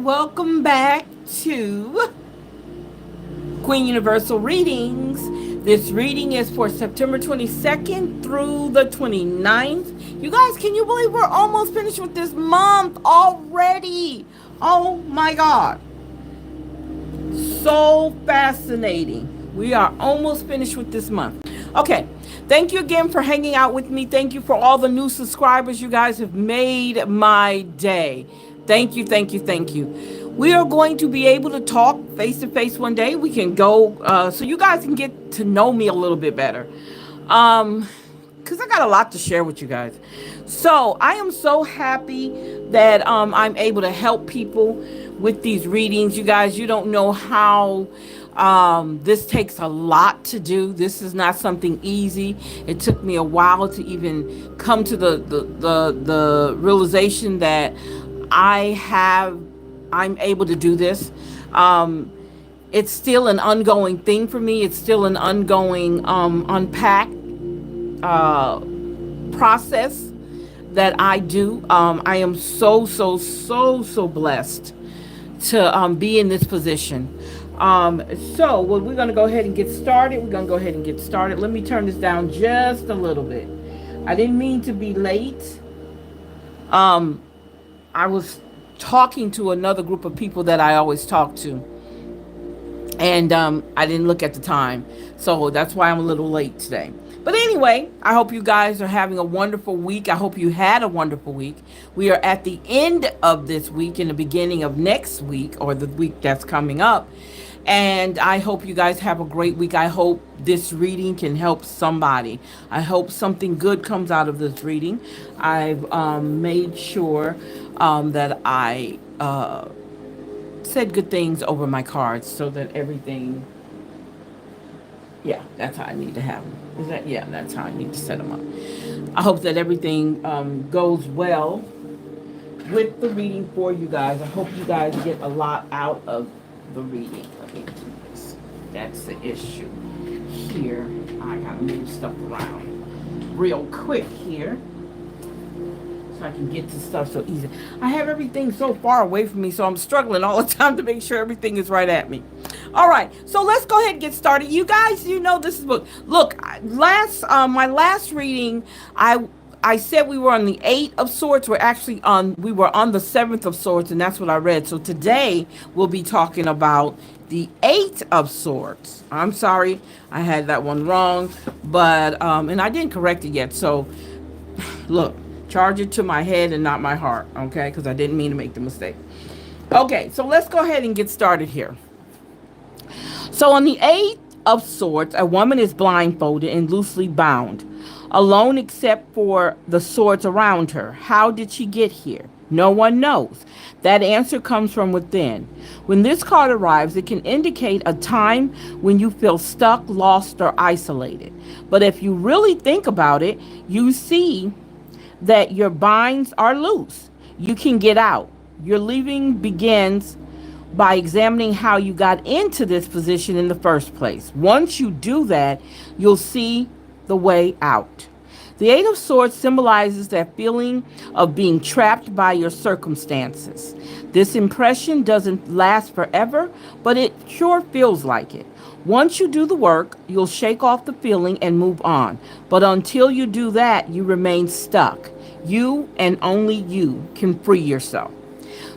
welcome back to Queen Universal Readings. This reading is for September 22nd through the 29th. You guys, can you believe we're almost finished with this month already? Oh my God. So fascinating. We are almost finished with this month. Okay. Thank you again for hanging out with me. Thank you for all the new subscribers. You guys have made my day. Thank you, thank you, thank you. We are going to be able to talk face to face one day. We can go so you guys can get to know me a little bit better. Because I got a lot to share with you guys. So I am so happy that I'm able to help people with these readings. You guys, you don't know how this takes a lot to do. This is not something easy. It took me a while to even come to the realization that I'm able to do this. It's still an ongoing thing for me. It's still an ongoing unpack process that I do. I am so blessed to be in this position. Well, we're going to go ahead and get started. Let me turn this down just a little bit. I didn't mean to be late. I was talking to another group of people that I always talk to. And I didn't look at the time. So that's why I'm a little late today. But anyway, I hope you guys are having a wonderful week. I hope you had a wonderful week. We are at the end of this week and the beginning of next week, or the week that's coming up. And I hope you guys have a great week. I hope this reading can help somebody. I hope something good comes out of this reading. I've made sure that I said good things over my cards so that everything... Yeah, that's how I need to have them. That's how I need to set them up. I hope that everything goes well with the reading for you guys. I hope you guys get a lot out of the reading. Let me do this. That's the issue. Here, I gotta move stuff around real quick here, so I can get to stuff so easy. I have everything so far away from me, so I'm struggling all the time to make sure everything is right at me. All right, so let's go ahead and get started. You guys, you know this is book. Look, my last reading, I said we were on the 8 of Swords. We were on the 7th of Swords, and that's what I read. So today we'll be talking about the 8 of Swords. I'm sorry, I had that one wrong, but and I didn't correct it yet. So look, charge it to my head and not my heart, okay? Because I didn't mean to make the mistake. Okay, so let's go ahead and get started here. So on the 8 of Swords, a woman is blindfolded and loosely bound, alone except for the swords around her. How did she get here? No one knows. That answer comes from within. When this card arrives, it can indicate a time when you feel stuck, lost, or isolated. But if you really think about it, you see that your binds are loose. You can get out. Your leaving begins by examining how you got into this position in the first place. Once you do that, you'll see the way out. The 8 of Swords symbolizes that feeling of being trapped by your circumstances. This impression doesn't last forever, but it sure feels like it. Once you do the work, you'll shake off the feeling and move on. But until you do that, you remain stuck. You and only you can free yourself.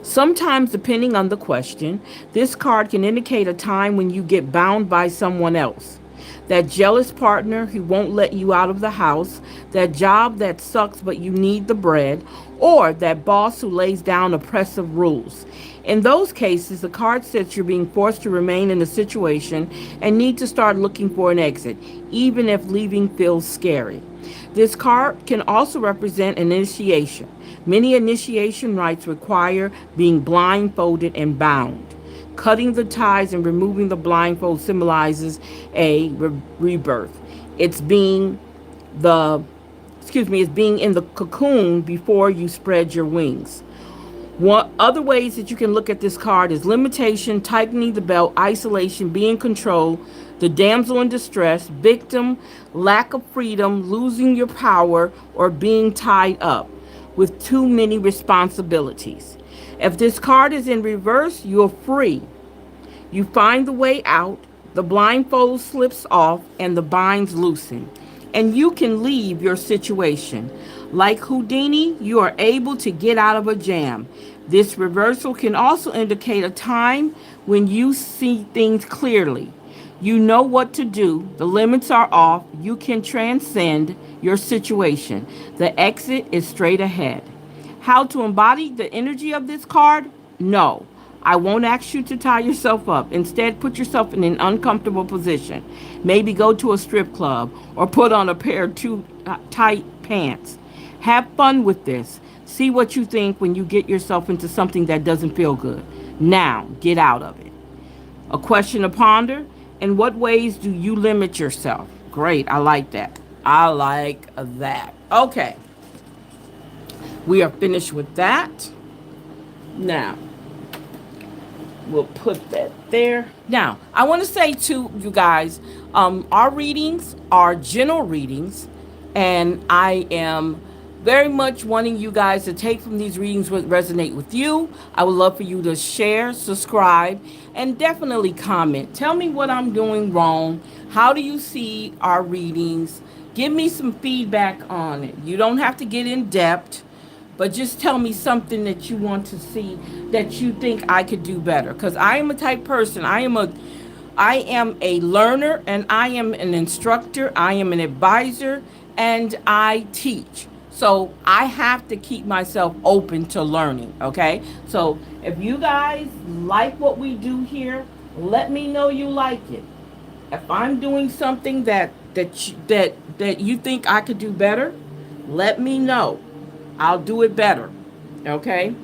Sometimes, depending on the question, this card can indicate a time when you get bound by someone else. That jealous partner who won't let you out of the house, that job that sucks but you need the bread, or that boss who lays down oppressive rules. In those cases, the card says you're being forced to remain in the situation and need to start looking for an exit, even if leaving feels scary. This card can also represent an initiation. Many initiation rites require being blindfolded and bound. Cutting the ties and removing the blindfold symbolizes a rebirth. It's being in the cocoon before you spread your wings. Other ways that you can look at this card is limitation, tightening the belt, isolation, being controlled, the damsel in distress, victim, lack of freedom, losing your power, or being tied up with too many responsibilities. If this card is in reverse, you're free. You find the way out, the blindfold slips off, and the binds loosen, and you can leave your situation. Like Houdini, you are able to get out of a jam. This reversal can also indicate a time when you see things clearly. You know what to do, the limits are off, you can transcend your situation. The exit is straight ahead. How to embody the energy of this card? No. I won't ask you to tie yourself up. Instead, put yourself in an uncomfortable position. Maybe go to a strip club or put on a pair of too tight pants. Have fun with this. See what you think when you get yourself into something that doesn't feel good. Now, get out of it. A question to ponder. In what ways do you limit yourself? Great. I like that. I like that. Okay. We are finished with that. Now, we'll put that there. Now, I want to say to you guys, our readings are general readings, and I am very much wanting you guys to take from these readings what resonate with you. I would love for you to share, subscribe, and definitely comment. Tell me what I'm doing wrong. How do you see our readings? Give me some feedback on it. You don't have to get in depth, but just tell me something that you want to see that you think I could do better. Because I am a type person. I am a learner, and I am an instructor. I am an advisor, and I teach. So I have to keep myself open to learning. Okay. So if you guys like what we do here, let me know you like it. If I'm doing something that you think I could do better, let me know. I'll do it better. Okay?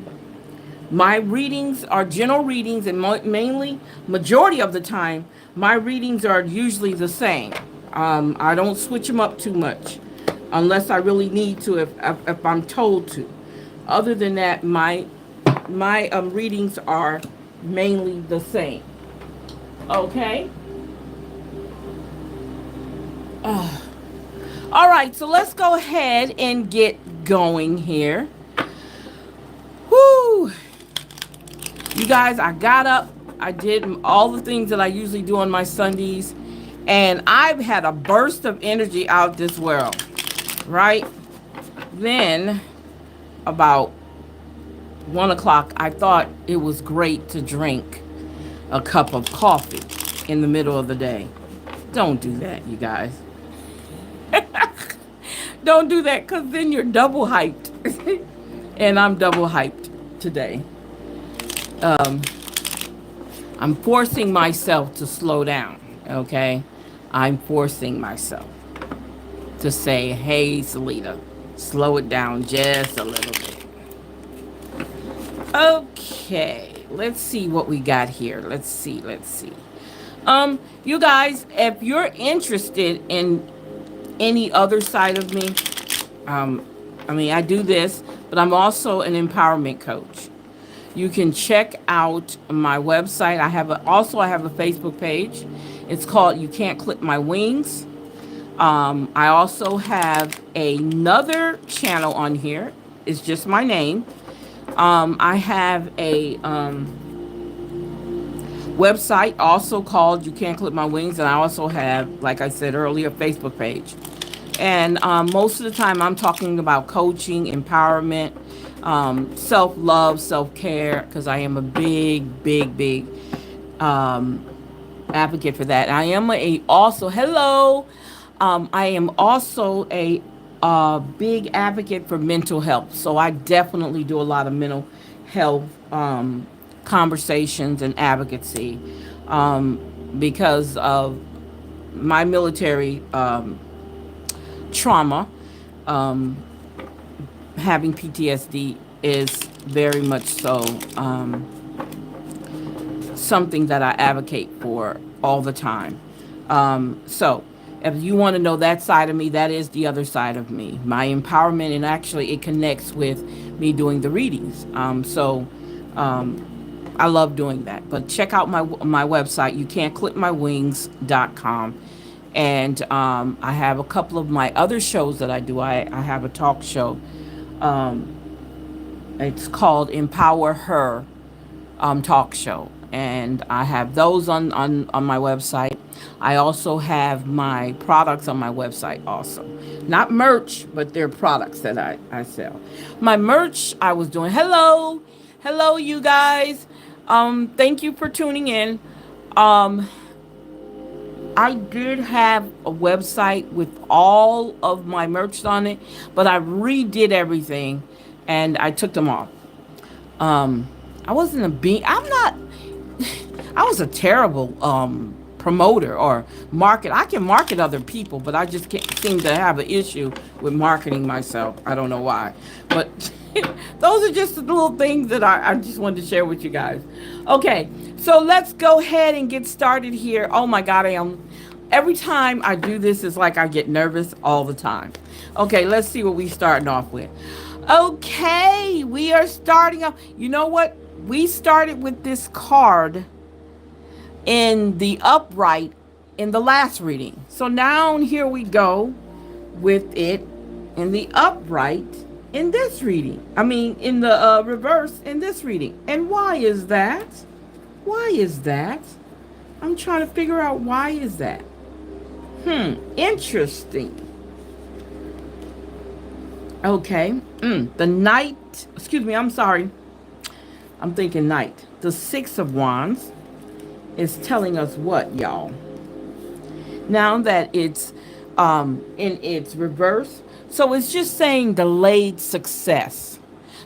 My readings are general readings, and mainly, majority of the time, my readings are usually the same. I don't switch them up too much unless I really need to, if I'm told to. Other than that, my readings are mainly the same. Okay? All right, so let's go ahead and get going here. Whoo! You guys, I got up. I did all the things that I usually do on my Sundays, and I've had a burst of energy out this world, right? Then, about 1 o'clock, I thought it was great to drink a cup of coffee in the middle of the day. Don't do that, you guys. Don't do that, because then you're double hyped. And I'm double hyped today. I'm forcing myself to slow down, okay? I'm forcing myself to say, hey, Salita, slow it down just a little bit. Okay, let's see what we got here. Let's see. You guys, if you're interested in any other side of me, I do this, but I'm also an empowerment coach. You can check out my website. I have a Facebook page. It's called You Can't Clip My Wings. I also have another channel on here. It's just my name. I have a website also called You Can't Clip My Wings, and I also have, like I said earlier, a Facebook page. And most of the time I'm talking about coaching, empowerment, self-love, self-care, because I am a big advocate for that. I am I am also a big advocate for mental health. So I definitely do a lot of mental health conversations and advocacy because of my military trauma. Having PTSD is very much so something that I advocate for all the time. So if you want to know that side of me, that is the other side of me, my empowerment, and actually it connects with me doing the readings. I love doing that. But check out my website, youcan'tclipmywings.com. And I have a couple of my other shows that I do. I have a talk show, and It's called Empower Her Talk Show. And I have those on my website. I also have my products on my website also. Not merch, but they're products that I sell. My merch I was doing. Hello. Hello, you guys. Thank you for tuning in. Um, I did have a website with all of my merch on it, but I redid everything and I took them off. Um, I wasn't a being. I'm not. I was a terrible promoter or market. I can market other people, but I just can't seem to have an issue with marketing myself. I don't know why, but those are just the little things that I just wanted to share with you guys. Okay, so let's go ahead and get started here. Oh my God, I am. Every time I do this, it's like I get nervous all the time. Okay, let's see what we starting off with. Okay, we are starting off. You know what? We started with this card in the upright in the last reading. So now here we go with it in the upright in this reading. I mean, in the reverse in this reading. And why is that? Why is that? I'm trying to figure out why is that. Interesting. Okay. The knight, excuse me, I'm sorry. I'm thinking knight. The Six of Wands is telling us what, y'all? Now that it's in its reverse, so it's just saying delayed success.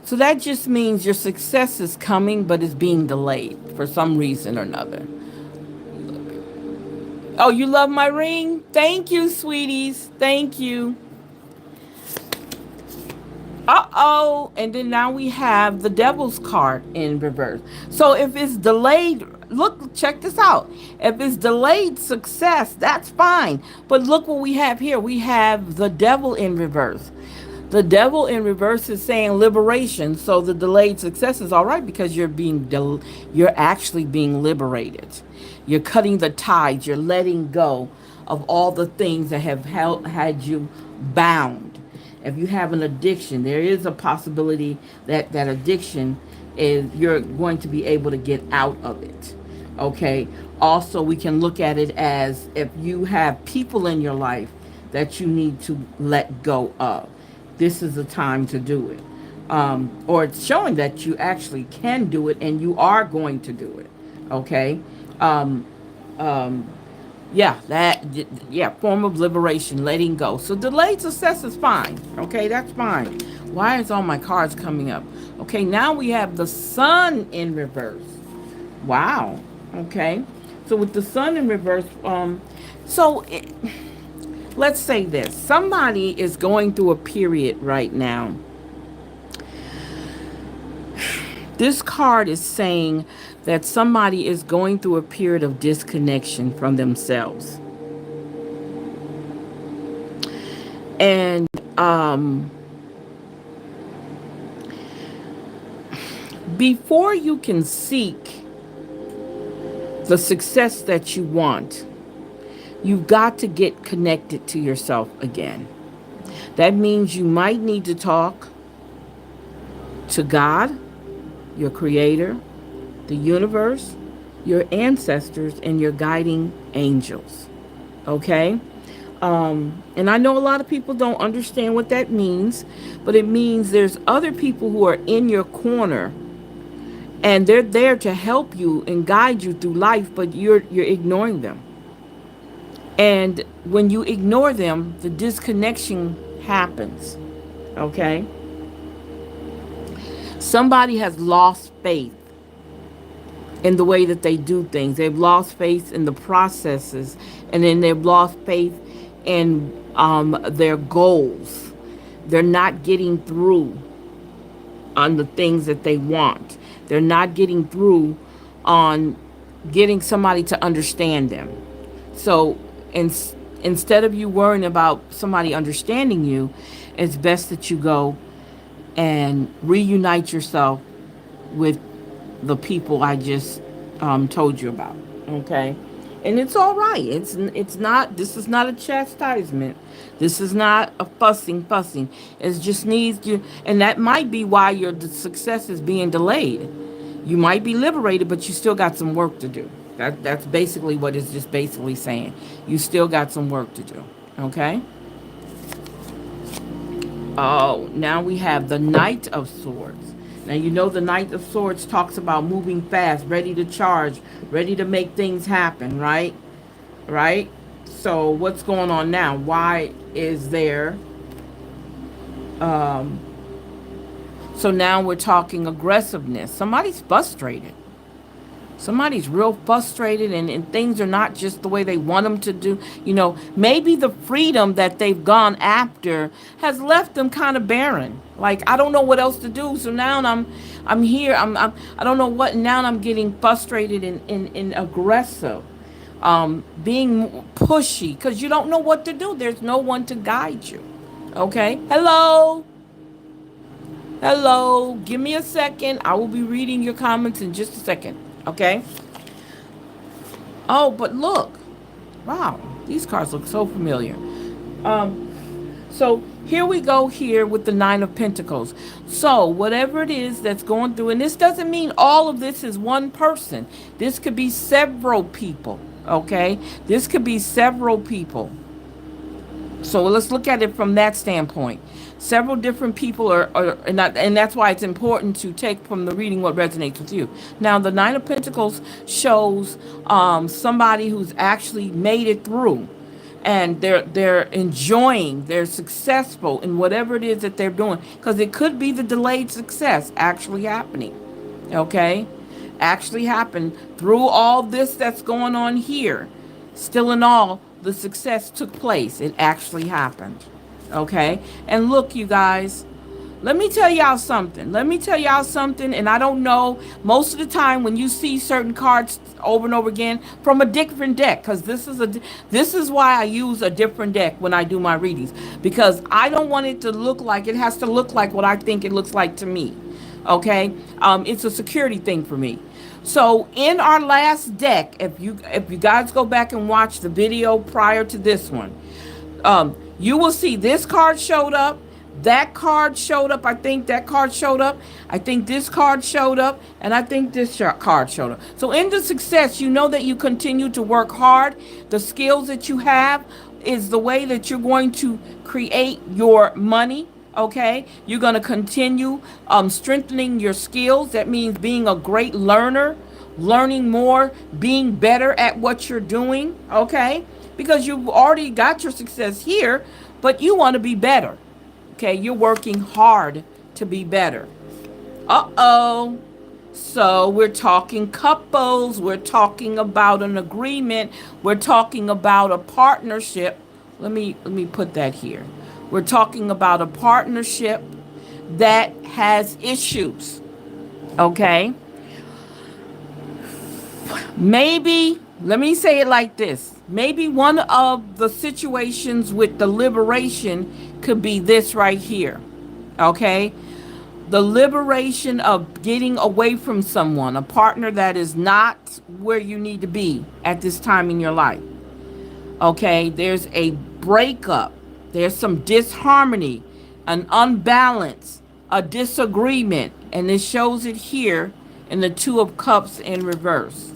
So that just means your success is coming, but it's being delayed for some reason or another. Oh, you love my ring? Thank you, sweeties. Thank you. Uh-oh. And then now we have the devil's card in reverse. So if it's delayed, look, check this out. If it's delayed success, that's fine. But look what we have here. We have the devil in reverse. The devil in reverse is saying liberation. So the delayed success is all right because you're actually being liberated. You're cutting the ties. You're letting go of all the things that have had you bound. If you have an addiction, there is a possibility that that addiction is you're going to be able to get out of it. Okay. Also, we can look at it as if you have people in your life that you need to let go of. This is the time to do it. Or it's showing that you actually can do it and you are going to do it. Okay. Um, um, yeah, form of liberation, letting go. So delayed success is fine. Okay, that's fine. Why is all my cards coming up? Okay, now we have the sun in reverse. Wow. Okay. So with the sun in reverse, let's say this. Somebody is going through a period right now. This card is saying that somebody is going through a period of disconnection from themselves. And before you can seek the success that you want, you've got to get connected to yourself again. That means you might need to talk to God, your creator, the universe, your ancestors, and your guiding angels. Okay? And I know a lot of people don't understand what that means, but it means there's other people who are in your corner and they're there to help you and guide you through life, but you're ignoring them. And when you ignore them, the disconnection happens. Okay? Somebody has lost faith in the way that they do things. They've lost faith in the processes, and then they've lost faith in their goals. They're not getting through on the things that they want. They're not getting through on getting somebody to understand them. So instead of you worrying about somebody understanding you, it's best that you go and reunite yourself with the people I just told you about. Okay? And it's all right. It's not. This is not a chastisement. This is not a fussing. It just needs you, and that might be why your success is being delayed. You might be liberated, but you still got some work to do. That's basically what it's just basically saying. You still got some work to do. Okay. Oh, now we have the Knight of Swords. Now, you know, the Knight of Swords talks about moving fast, ready to charge, ready to make things happen, right? Right? So, what's going on now? Why is there? Um, so, now we're talking aggressiveness. Somebody's frustrated. Somebody's real frustrated, and things are not just the way they want them to do. You know, maybe the freedom that they've gone after has left them kind of barren. Like, I don't know what else to do. So now I'm here. I don't know what. Now I'm getting frustrated and aggressive, being pushy because you don't know what to do. There's no one to guide you. Okay. Hello. Hello. Give me a second. I will be reading your comments in just a second. Okay. Oh, but look. Wow. These cards look so familiar. So here we go here with the Nine of Pentacles. So whatever it is that's going through, and this doesn't mean all of this is one person. This could be several people. Okay. This could be several people. So let's look at it from that standpoint. Several different people and that's why it's important to take from the reading what resonates with you. Now, the Nine of Pentacles shows somebody who's actually made it through, and they're enjoying, they're successful in whatever it is that they're doing, because it could be the delayed success actually happening. Okay, actually happened through all this that's going on here. Still in all, the success took place. It actually happened. Okay? And look, you guys, let me tell y'all something. Let me tell y'all something. And I don't know, most of the time when you see certain cards over and over again from a different deck, because this is why I use a different deck when I do my readings, because I don't want it to look like, it has to look like what I think it looks like to me. Okay? It's a security thing for me. So in our last deck, if you guys go back and watch the video prior to this one, you will see this card showed up, that card showed up, I think that card showed up, I think this card showed up, and I think this card showed up. So in the success, you know that you continue to work hard. The skills that you have is the way that you're going to create your money. Okay, you're going to continue strengthening your skills. That means being a great learner, learning more, being better at what you're doing. Okay, because you've already got your success here, but you want to be better. Okay, you're working hard to be better. Uh-oh. So we're talking couples, we're talking about an agreement, we're talking about a partnership. Let me put that here. We're talking about a partnership that has issues. Okay? Maybe, let me say it like this. Maybe one of the situations with the liberation could be this right here. Okay? The liberation of getting away from someone, a partner that is not where you need to be at this time in your life. Okay? There's a breakup. There's some disharmony, an unbalance, a disagreement. And it shows it here in the Two of Cups in reverse.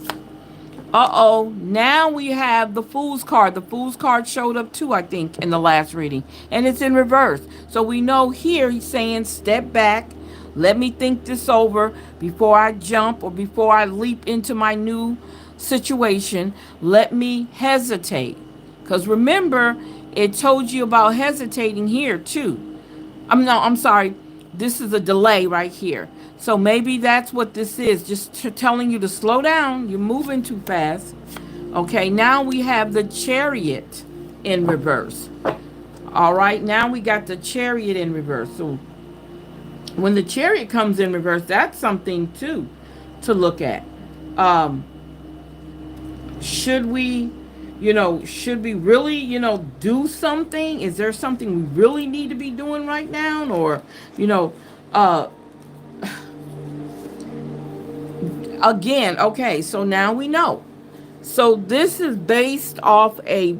Uh-oh, now we have the Fool's card. The Fool's card showed up too, I think, in the last reading. And it's in reverse. So we know here he's saying, step back. Let me think this over before I jump or before I leap into my new situation. Let me hesitate. Because remember, it told you about hesitating here too. I'm sorry. This is a delay right here. So maybe that's what this is. Just telling you to slow down. You're moving too fast. Okay, now we have the Chariot in reverse. All right, now we got the Chariot in reverse. So when the Chariot comes in reverse, that's something too to look at. Should we really, do something? Is there something we really need to be doing right now? Or, again, okay, so now we know. So this is based off a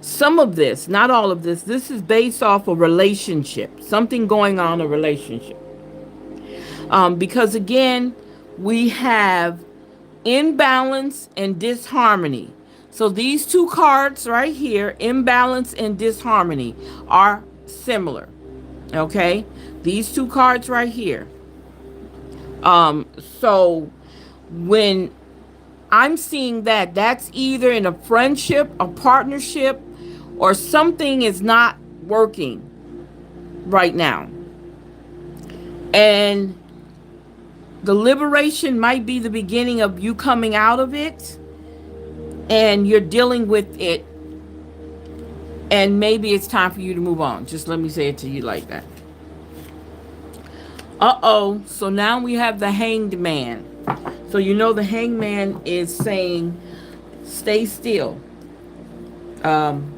some of this, not all of this. This is based off a relationship, something going on in a relationship. Because again, we have imbalance and disharmony. So these two cards right here, imbalance and disharmony, are similar. Okay, these two cards right here. So when I'm seeing that, that's either in a friendship, a partnership, or something is not working right now. And the liberation might be the beginning of you coming out of it, and you're dealing with it, and maybe it's time for you to move on. Just let me say it to you like that. Uh-oh. So now we have the hanged man. So you know the hanged man is saying, stay still. Um,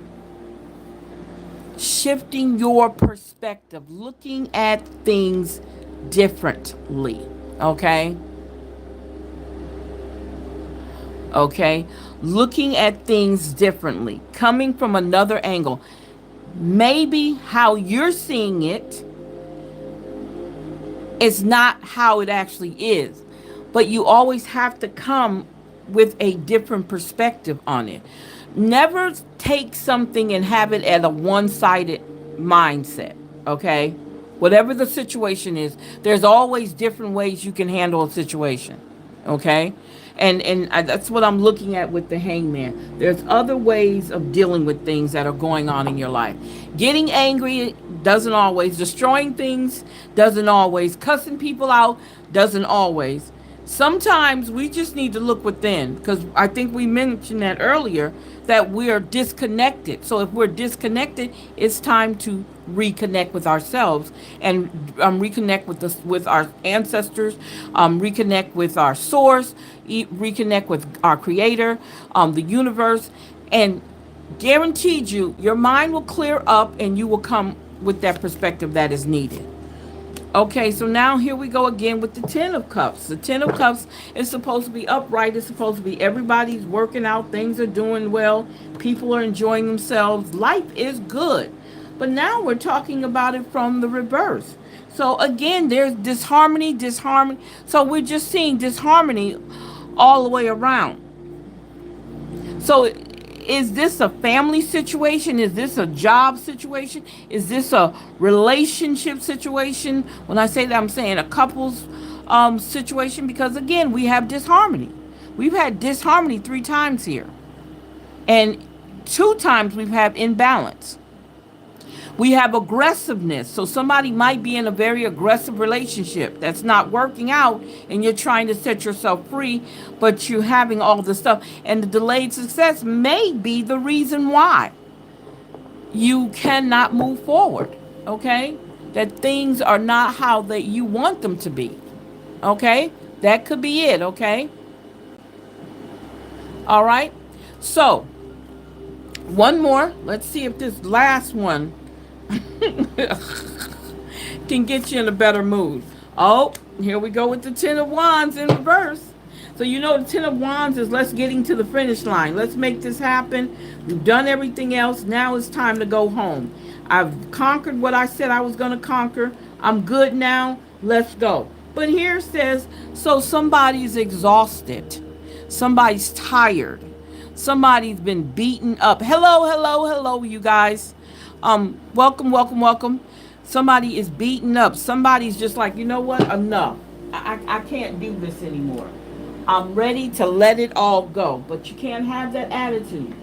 Shifting your perspective, looking at things differently. Okay? Okay? Looking at things differently, coming from another angle. Maybe how you're seeing it is not how it actually is, but you always have to come with a different perspective on it. Never take something and have it at a one-sided mindset. Okay, whatever the situation is, there's always different ways you can handle a situation. Okay, and that's what I'm looking at with the hangman. There's other ways of dealing with things that are going on in your life. Getting angry doesn't always, destroying things doesn't always, cussing people out doesn't always. Sometimes we just need to look within, because I think we mentioned that earlier, that we're disconnected. So if we're disconnected, it's time to reconnect with ourselves and reconnect with with our ancestors, reconnect with our source, reconnect with our creator, the universe, and guaranteed you, your mind will clear up and you will come with that perspective that is needed. Okay, so now here we go again with the Ten of Cups. The Ten of Cups is supposed to be upright. It's supposed to be everybody's working out. Things are doing well. People are enjoying themselves. Life is good. But now we're talking about it from the reverse. So again, there's disharmony, disharmony. So we're just seeing disharmony all the way around. So is this a family situation? Is this a job situation? Is this a relationship situation? When I say that, I'm saying a couple's situation, because again, we have disharmony. We've had disharmony 3 times here, and 2 times we've had imbalance. We have aggressiveness. So somebody might be in a very aggressive relationship that's not working out, and you're trying to set yourself free, but you're having all this stuff. And the delayed success may be the reason why you cannot move forward. Okay? That things are not how that you want them to be. Okay? That could be it. Okay? All right? So, one more. Let's see if this last one can get you in a better mood. Oh, here we go with the Ten of Wands in reverse. So you know the Ten of Wands is let's getting to the finish line. Let's make this happen. We've done everything else. Now it's time to go home. I've conquered what I said I was going to conquer. I'm good now. Let's go. But here it says, so somebody's exhausted. Somebody's tired. Somebody's been beaten up. Hello, hello, hello, you guys. Welcome, welcome, welcome. Somebody is beaten up. Somebody's just like, you know what? Enough. I can't do this anymore. I'm ready to let it all go. But you can't have that attitude.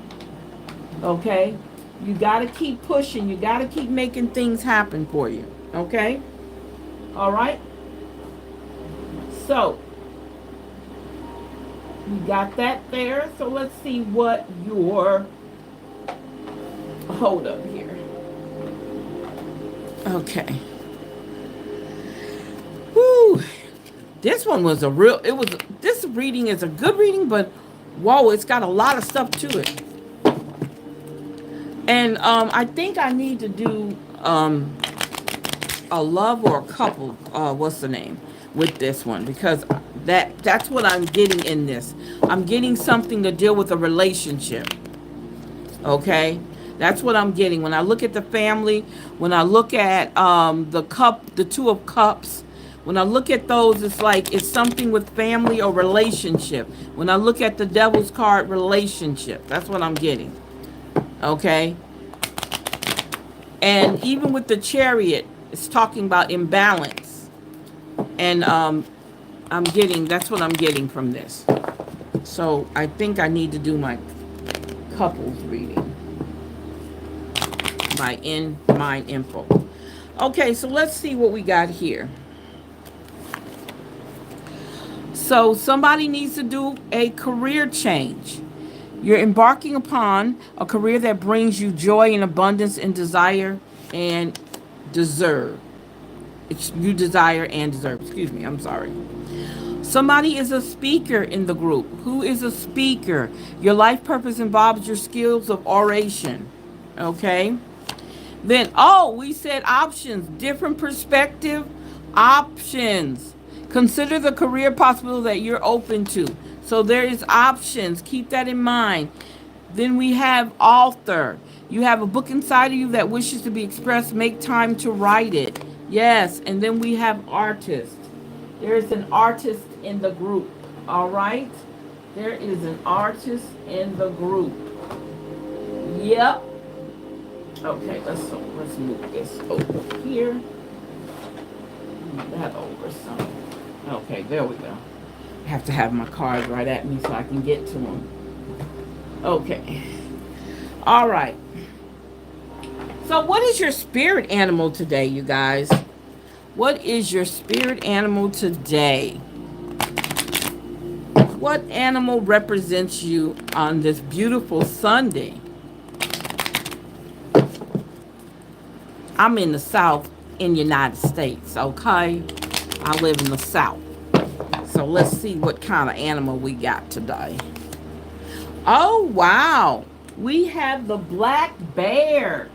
Okay? You got to keep pushing. You got to keep making things happen for you. Okay? All right? So, you got that there. So let's see what your... Hold up here. Okay. Whew. This one was a real, this reading is a good reading, but whoa, it's got a lot of stuff to it. And I think I need to do a love or a couple, what's the name, with this one, because That's what I'm getting in this. I'm getting something to deal with a relationship. Okay, that's what I'm getting when I look at the family. When I look at the two of cups. When I look at those, it's like it's something with family or relationship. When I look at the devil's card, relationship. That's what I'm getting. Okay, and even with the chariot, it's talking about imbalance. And that's what I'm getting from this. So I think I need to do my couples reading, my in mind info. Okay, so let's see what we got here. So somebody needs to do a career change. You're embarking upon a career that brings you joy and abundance and desire and deserve. You desire and deserve. Excuse me, I'm sorry. Somebody is a speaker in the group. Who is a speaker? Your life purpose involves your skills of oration. Okay? Then, we said options, different perspective, options. Consider the career possibility that you're open to. So there is options. Keep that in mind. Then we have author. You have a book inside of you that wishes to be expressed. Make time to write it. Yes. And then we have artist. There is an artist in the group. All right? There is an artist in the group. Yep. Okay, let's move this over here. Move that over some. Okay, there we go. I have to have my cards right at me so I can get to them. Okay. All right. So what is your spirit animal today, you guys? What is your spirit animal today? What animal represents you on this beautiful Sunday? I'm in the South in the United States, okay? I live in the South. So let's see what kind of animal we got today. Oh, wow. We have the black bear.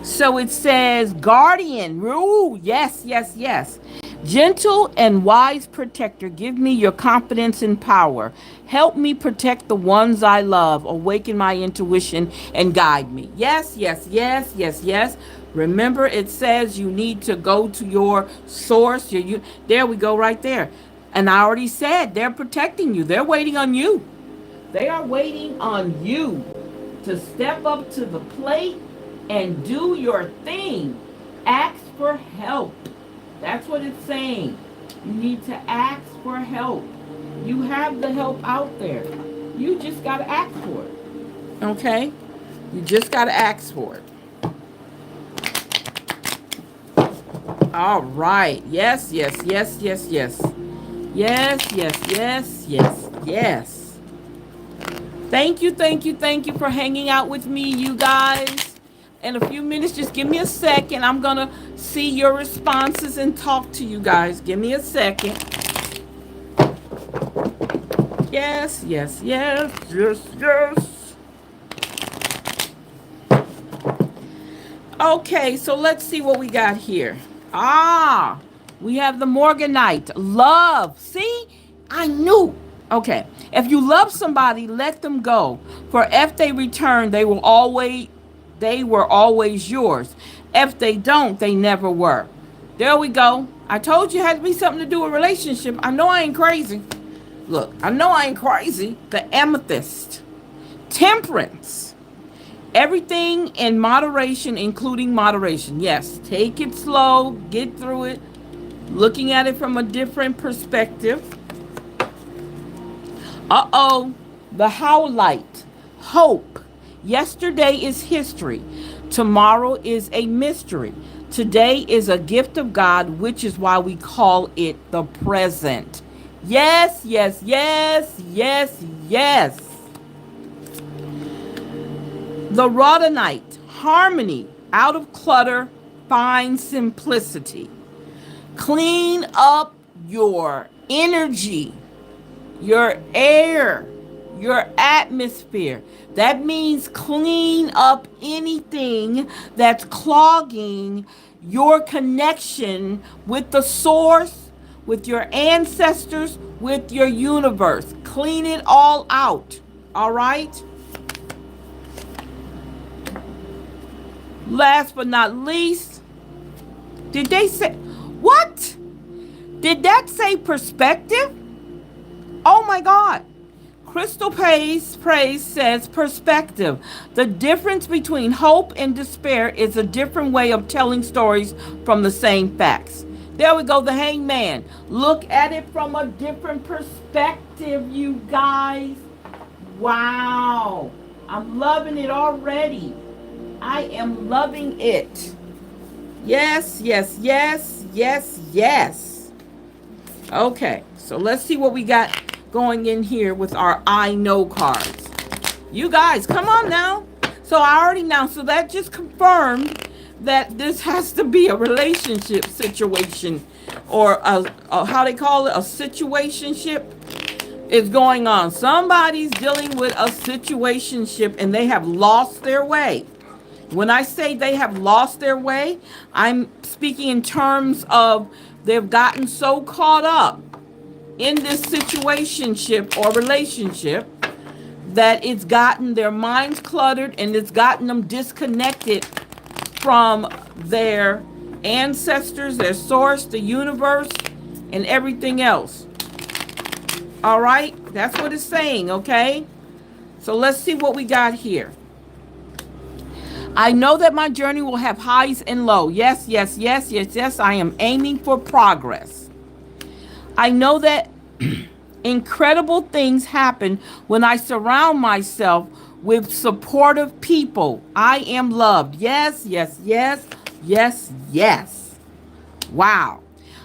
So it says guardian. Ooh, yes, yes, yes. Gentle and wise protector, give me your confidence and power. Help me protect the ones I love. Awaken my intuition and guide me. Yes, yes, yes, yes, yes. Remember, it says you need to go to your source. There we go, right there. And I already said they're protecting you. They're waiting on you. They are waiting on you to step up to the plate and do your thing. Ask for help. That's what it's saying. You need to ask for help. You have the help out there. You just got to ask for it. Okay? You just got to ask for it. All right. Yes, yes, yes, yes, yes. Yes, yes, yes, yes, yes. Thank you, thank you, thank you for hanging out with me, you guys. In a few minutes, just give me a second. I'm going to see your responses and talk to you guys. Give me a second. Yes, yes, yes, yes, yes. Okay, so let's see what we got here. We have the Morganite. Love. See? I knew. Okay. If you love somebody, let them go. For if they return, they were always yours. If they don't, they never were. There we go. I told you it had to be something to do with relationship. I know I ain't crazy. Look, I know I ain't crazy. The amethyst. Temperance. Everything in moderation, including moderation. Yes, take it slow, get through it, looking at it from a different perspective. The howlite. Hope. Yesterday is history. Tomorrow is a mystery. Today is a gift of God, which is why we call it the present. Yes, yes, yes, yes, yes. The rhodonite. Harmony. Out of clutter, find simplicity. Clean up your energy, your air, your atmosphere. That means clean up anything that's clogging your connection with the source, with your ancestors, with your universe. Clean it all out. All right? Last but not least, did they say what? Did that say perspective? Oh my God. Crystal Praise says perspective. The difference between hope and despair is a different way of telling stories from the same facts. There we go, the hangman. Look at it from a different perspective, you guys. Wow. I'm loving it already. I am loving it. Yes, yes, yes, yes, yes. Okay, so let's see what we got going in here with our I know cards. You guys, come on now. So I already know. So that just confirmed that this has to be a relationship situation, or how they call it, a situationship is going on. Somebody's dealing with a situationship and they have lost their way. When I say they have lost their way, I'm speaking in terms of they've gotten so caught up in this situationship or relationship that it's gotten their minds cluttered and it's gotten them disconnected from their ancestors, their source, the universe, and everything else. All right? That's what it's saying, okay? So let's see what we got here. I know that my journey will have highs and lows. Yes, yes, yes, yes, yes. I am aiming for progress. I know that incredible things happen when I surround myself with supportive people. I am loved. Yes, yes, yes, yes, yes. Wow.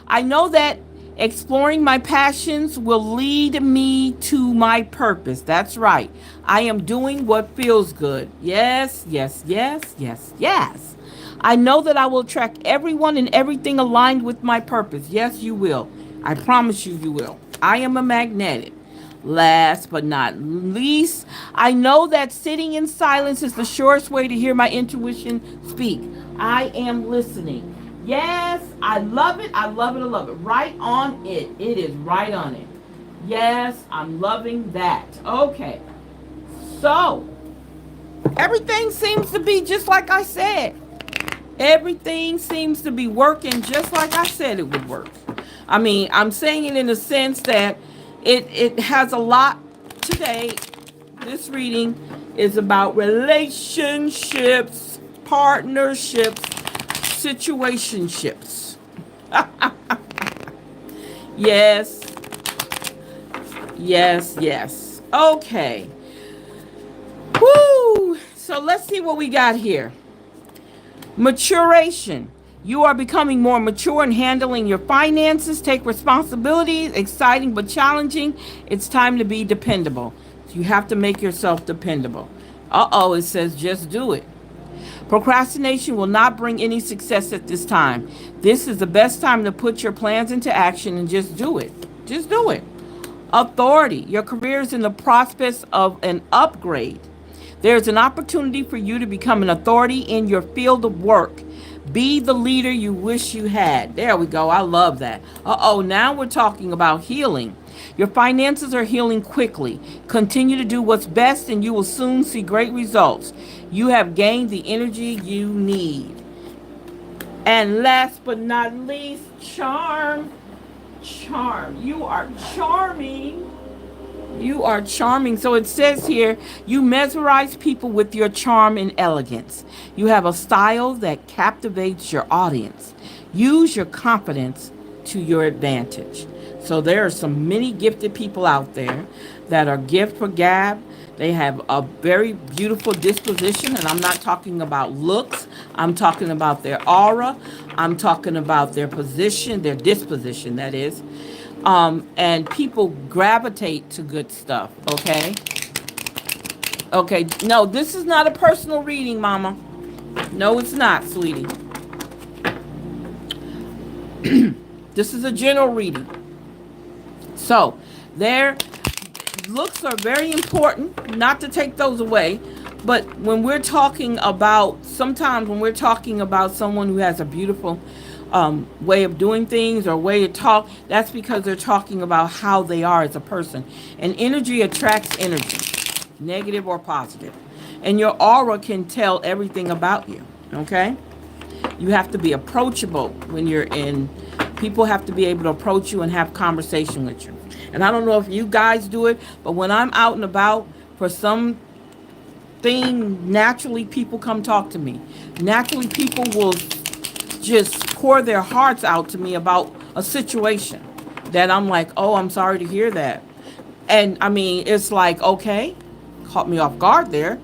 I know that exploring my passions will lead me to my purpose. That's right. I am doing what feels good. Yes, yes, yes, yes, yes. I know that I will attract everyone and everything aligned with my purpose. Yes, you will. I promise you, you will. I am a magnet. Last but not least, I know that sitting in silence is the surest way to hear my intuition speak. I am listening. Yes, I love it. I love it. I love it. Right on it. It is right on it. Yes, I'm loving that. Okay. So, everything seems to be just like I said. Everything seems to be working just like I said it would work. I mean, I'm saying it in the sense that it has a lot today. This reading is about relationships, partnerships, situationships. Yes. Yes, yes. Okay. Woo! So let's see what we got here. Maturation. You are becoming more mature in handling your finances. Take responsibility. Exciting but challenging. It's time to be dependable. You have to make yourself dependable. Uh-oh, it says just do it. Procrastination will not bring any success at this time. This is the best time to put your plans into action and just do it. Just do it. Authority. Your career is in the process of an upgrade. There's an opportunity for you to become an authority in your field of work. Be the leader you wish you had. There we go. I love that. Uh-oh, now we're talking about healing. Your finances are healing quickly. Continue to do what's best and you will soon see great results. You have gained the energy you need. And last but not least, charm. Charm. You are charming. You are charming. So it says here, you mesmerize people with your charm and elegance. You have a style that captivates your audience. Use your confidence to your advantage. So there are some many gifted people out there that are gift for gab. They have a very beautiful disposition, and I'm not talking about looks. I'm talking about their aura. I'm talking about their position, their disposition, that is. And people gravitate to good stuff, okay? Okay, no, this is not a personal reading, Mama. No, it's not, sweetie. This is a general reading. So, their looks are very important, not to take those away. But when we're talking about, sometimes when we're talking about someone who has a beautiful way of doing things or way to talk, that's because they're talking about how they are as a person. And energy attracts energy, negative or positive. And your aura can tell everything about you. Okay? You have to be approachable when you're in. People have to be able to approach you and have conversation with you. And I don't know if you guys do it, but when I'm out and about, for some thing, naturally people come talk to me. Naturally people will just pour their hearts out to me about a situation that I'm like, oh, I'm sorry to hear that. And I mean, it's like, okay, caught me off guard there,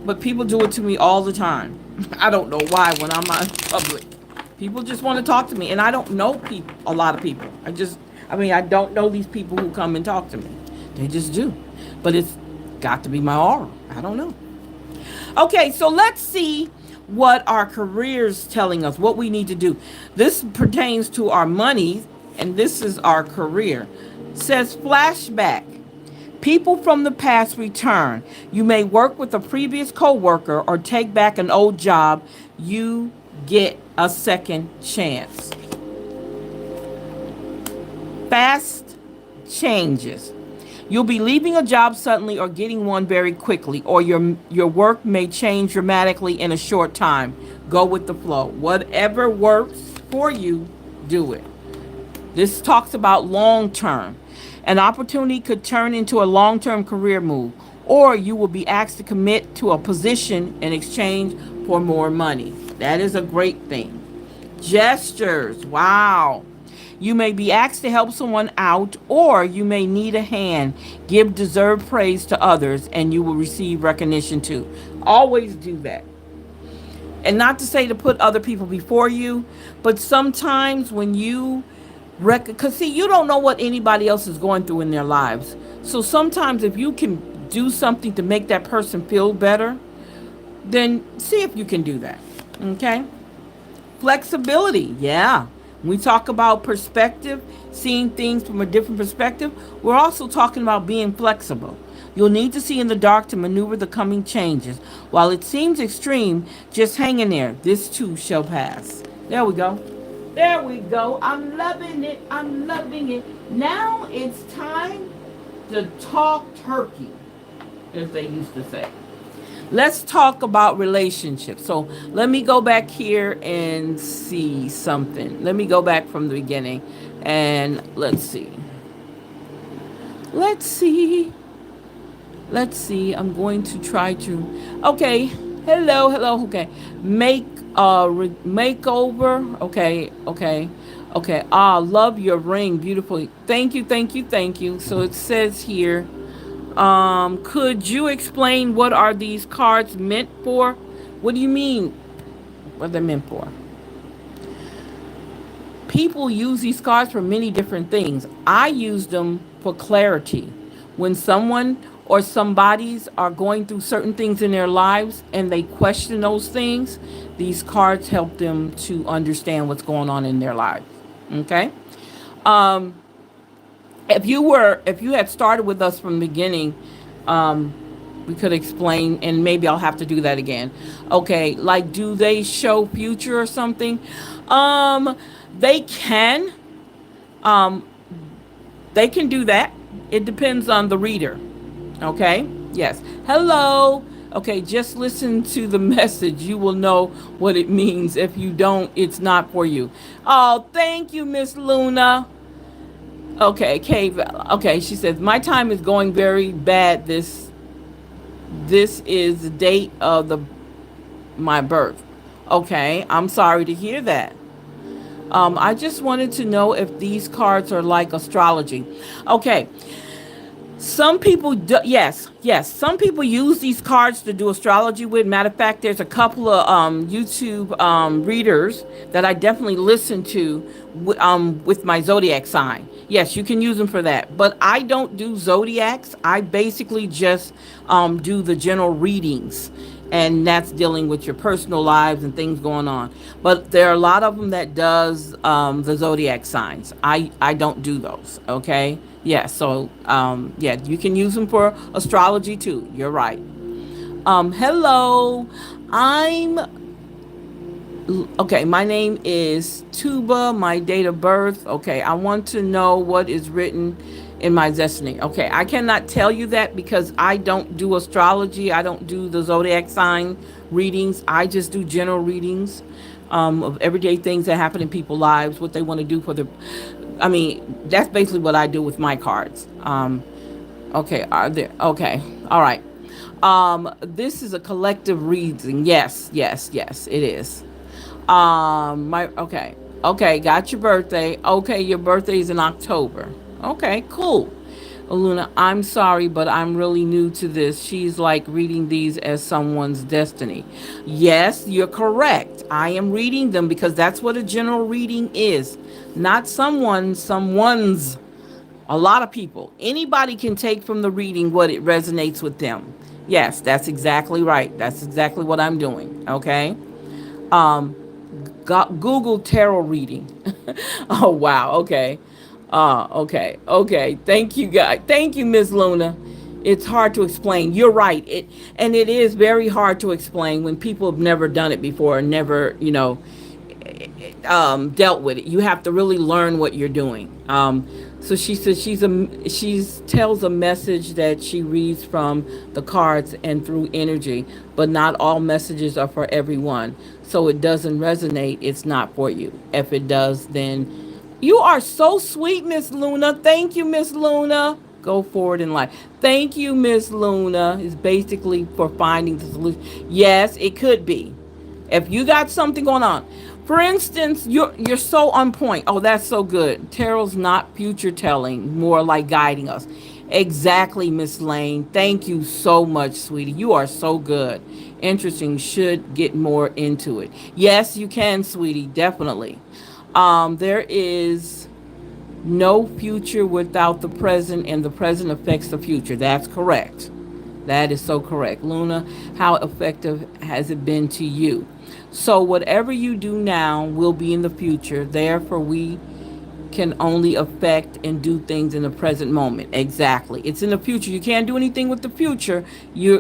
but people do it to me all the time. I don't know why when I'm out in public. People just want to talk to me, and I don't know people, a lot of people. I don't know these people who come and talk to me. They just do. But it's got to be my aura. I don't know. Okay, so let's see what our careers telling us, what we need to do. This pertains to our money, and this is our career. It says flashback. People from the past return. You may work with a previous coworker or take back an old job. You get a second chance. Fast changes. You'll be leaving a job suddenly or getting one very quickly, or your work may change dramatically in a short time. Go with the flow. Whatever works for you, do it. This talks about long term. An opportunity could turn into a long term career move, or you will be asked to commit to a position in exchange for more money. That is a great thing. Gestures. Wow. You may be asked to help someone out, or you may need a hand. Give deserved praise to others, and you will receive recognition too. Always do that. And not to say to put other people before you, but sometimes when you because see, you don't know what anybody else is going through in their lives. So sometimes if you can do something to make that person feel better, then see if you can do that. Okay? Flexibility. Yeah. When we talk about perspective, seeing things from a different perspective, we're also talking about being flexible. You'll need to see in the dark to maneuver the coming changes. While it seems extreme, just hang in there. This too shall pass. There we go. There we go. I'm loving it. I'm loving it. Now it's time to talk turkey, as they used to say. Let's talk about relationships. So let me go back here and see something. Let me go back from the beginning and let's see. Let's see. Let's see. I'm going to try to. Okay. Hello. Hello. Okay. Makeover. Okay. Okay. Okay. Love your ring. Beautifully. Thank you. Thank you. Thank you. So it says here. Could you explain what are these cards meant for? What do you mean? What they're meant for? People use these cards for many different things. I use them for clarity. When someone or somebody's are going through certain things in their lives and they question those things, these cards help them to understand what's going on in their lives. Okay? Um, if you had started with us from the beginning, we could explain, and maybe I'll have to do that again. Okay, like, do they show future or something? Um, they can. Um, they can do that. It depends on the reader. Okay. Yes. Hello. Okay, just listen to the message. You will know what it means. If you don't, it's not for you. Oh, thank you, Miss Luna. Okay, Cave. Okay, she says my time is going very bad. This is the date of the my birth. Okay, I'm sorry to hear that. I just wanted to know if these cards are like astrology. Okay, some people do, yes. Some people use these cards to do astrology with. Matter of fact, there's a couple of YouTube readers that I definitely listen to with my zodiac sign. Yes, you can use them for that. But I don't do zodiacs. I basically just do the general readings. And that's dealing with your personal lives and things going on. But there are a lot of them that does the zodiac signs. I don't do those. Okay. Yeah. So yeah, you can use them for astrology too. You're right. Hello. I'm Okay, my name is Tuba, my date of birth. Okay, I want to know what is written in my destiny. Okay, I cannot tell you that because I don't do astrology. I don't do the zodiac sign readings. I just do general readings of everyday things that happen in people's lives, what they want to do for their. I mean, that's basically what I do with my cards. Okay, are there? Okay, all right. This is a collective reading. Yes, yes, yes, it is. My okay, got your birthday. Okay, your birthday is in October. Okay, cool. Luna, I'm sorry, but I'm really new to this. She's like reading these as someone's destiny. Yes, you're correct. I am reading them because that's what a general reading is. Not someone's. A lot of people. Anybody can take from the reading what it resonates with them. Yes, that's exactly right. That's exactly what I'm doing. Okay. Um, Google tarot reading. Oh wow. Okay. Okay. Okay. Thank you, guys. Thank you, Miss Luna. It's hard to explain. You're right. It is very hard to explain when people have never done it before and never, dealt with it. You have to really learn what you're doing. So she says she's tells a message that she reads from the cards and through energy, but not all messages are for everyone. So it doesn't resonate. It's not for you. If it does, then you are so sweet, Miss Luna. Thank you, Miss Luna. Go forward in life. Thank you, Miss Luna. Is basically for finding the solution. Yes, it could be. If you got something going on, for instance, you're so on point. Oh, that's so good. Tarot's not future telling, more like guiding us. Exactly, Miss Lane. Thank you so much, sweetie. You are so good. Interesting. Should get more into it. Yes, you can, sweetie. Definitely. There is no future without the present, and the present affects the future. That's correct. That is so correct. Luna, how effective has it been to you? So, whatever you do now will be in the future. Therefore, we can only affect and do things in the present moment. Exactly. It's in the future. You can't do anything with the future. You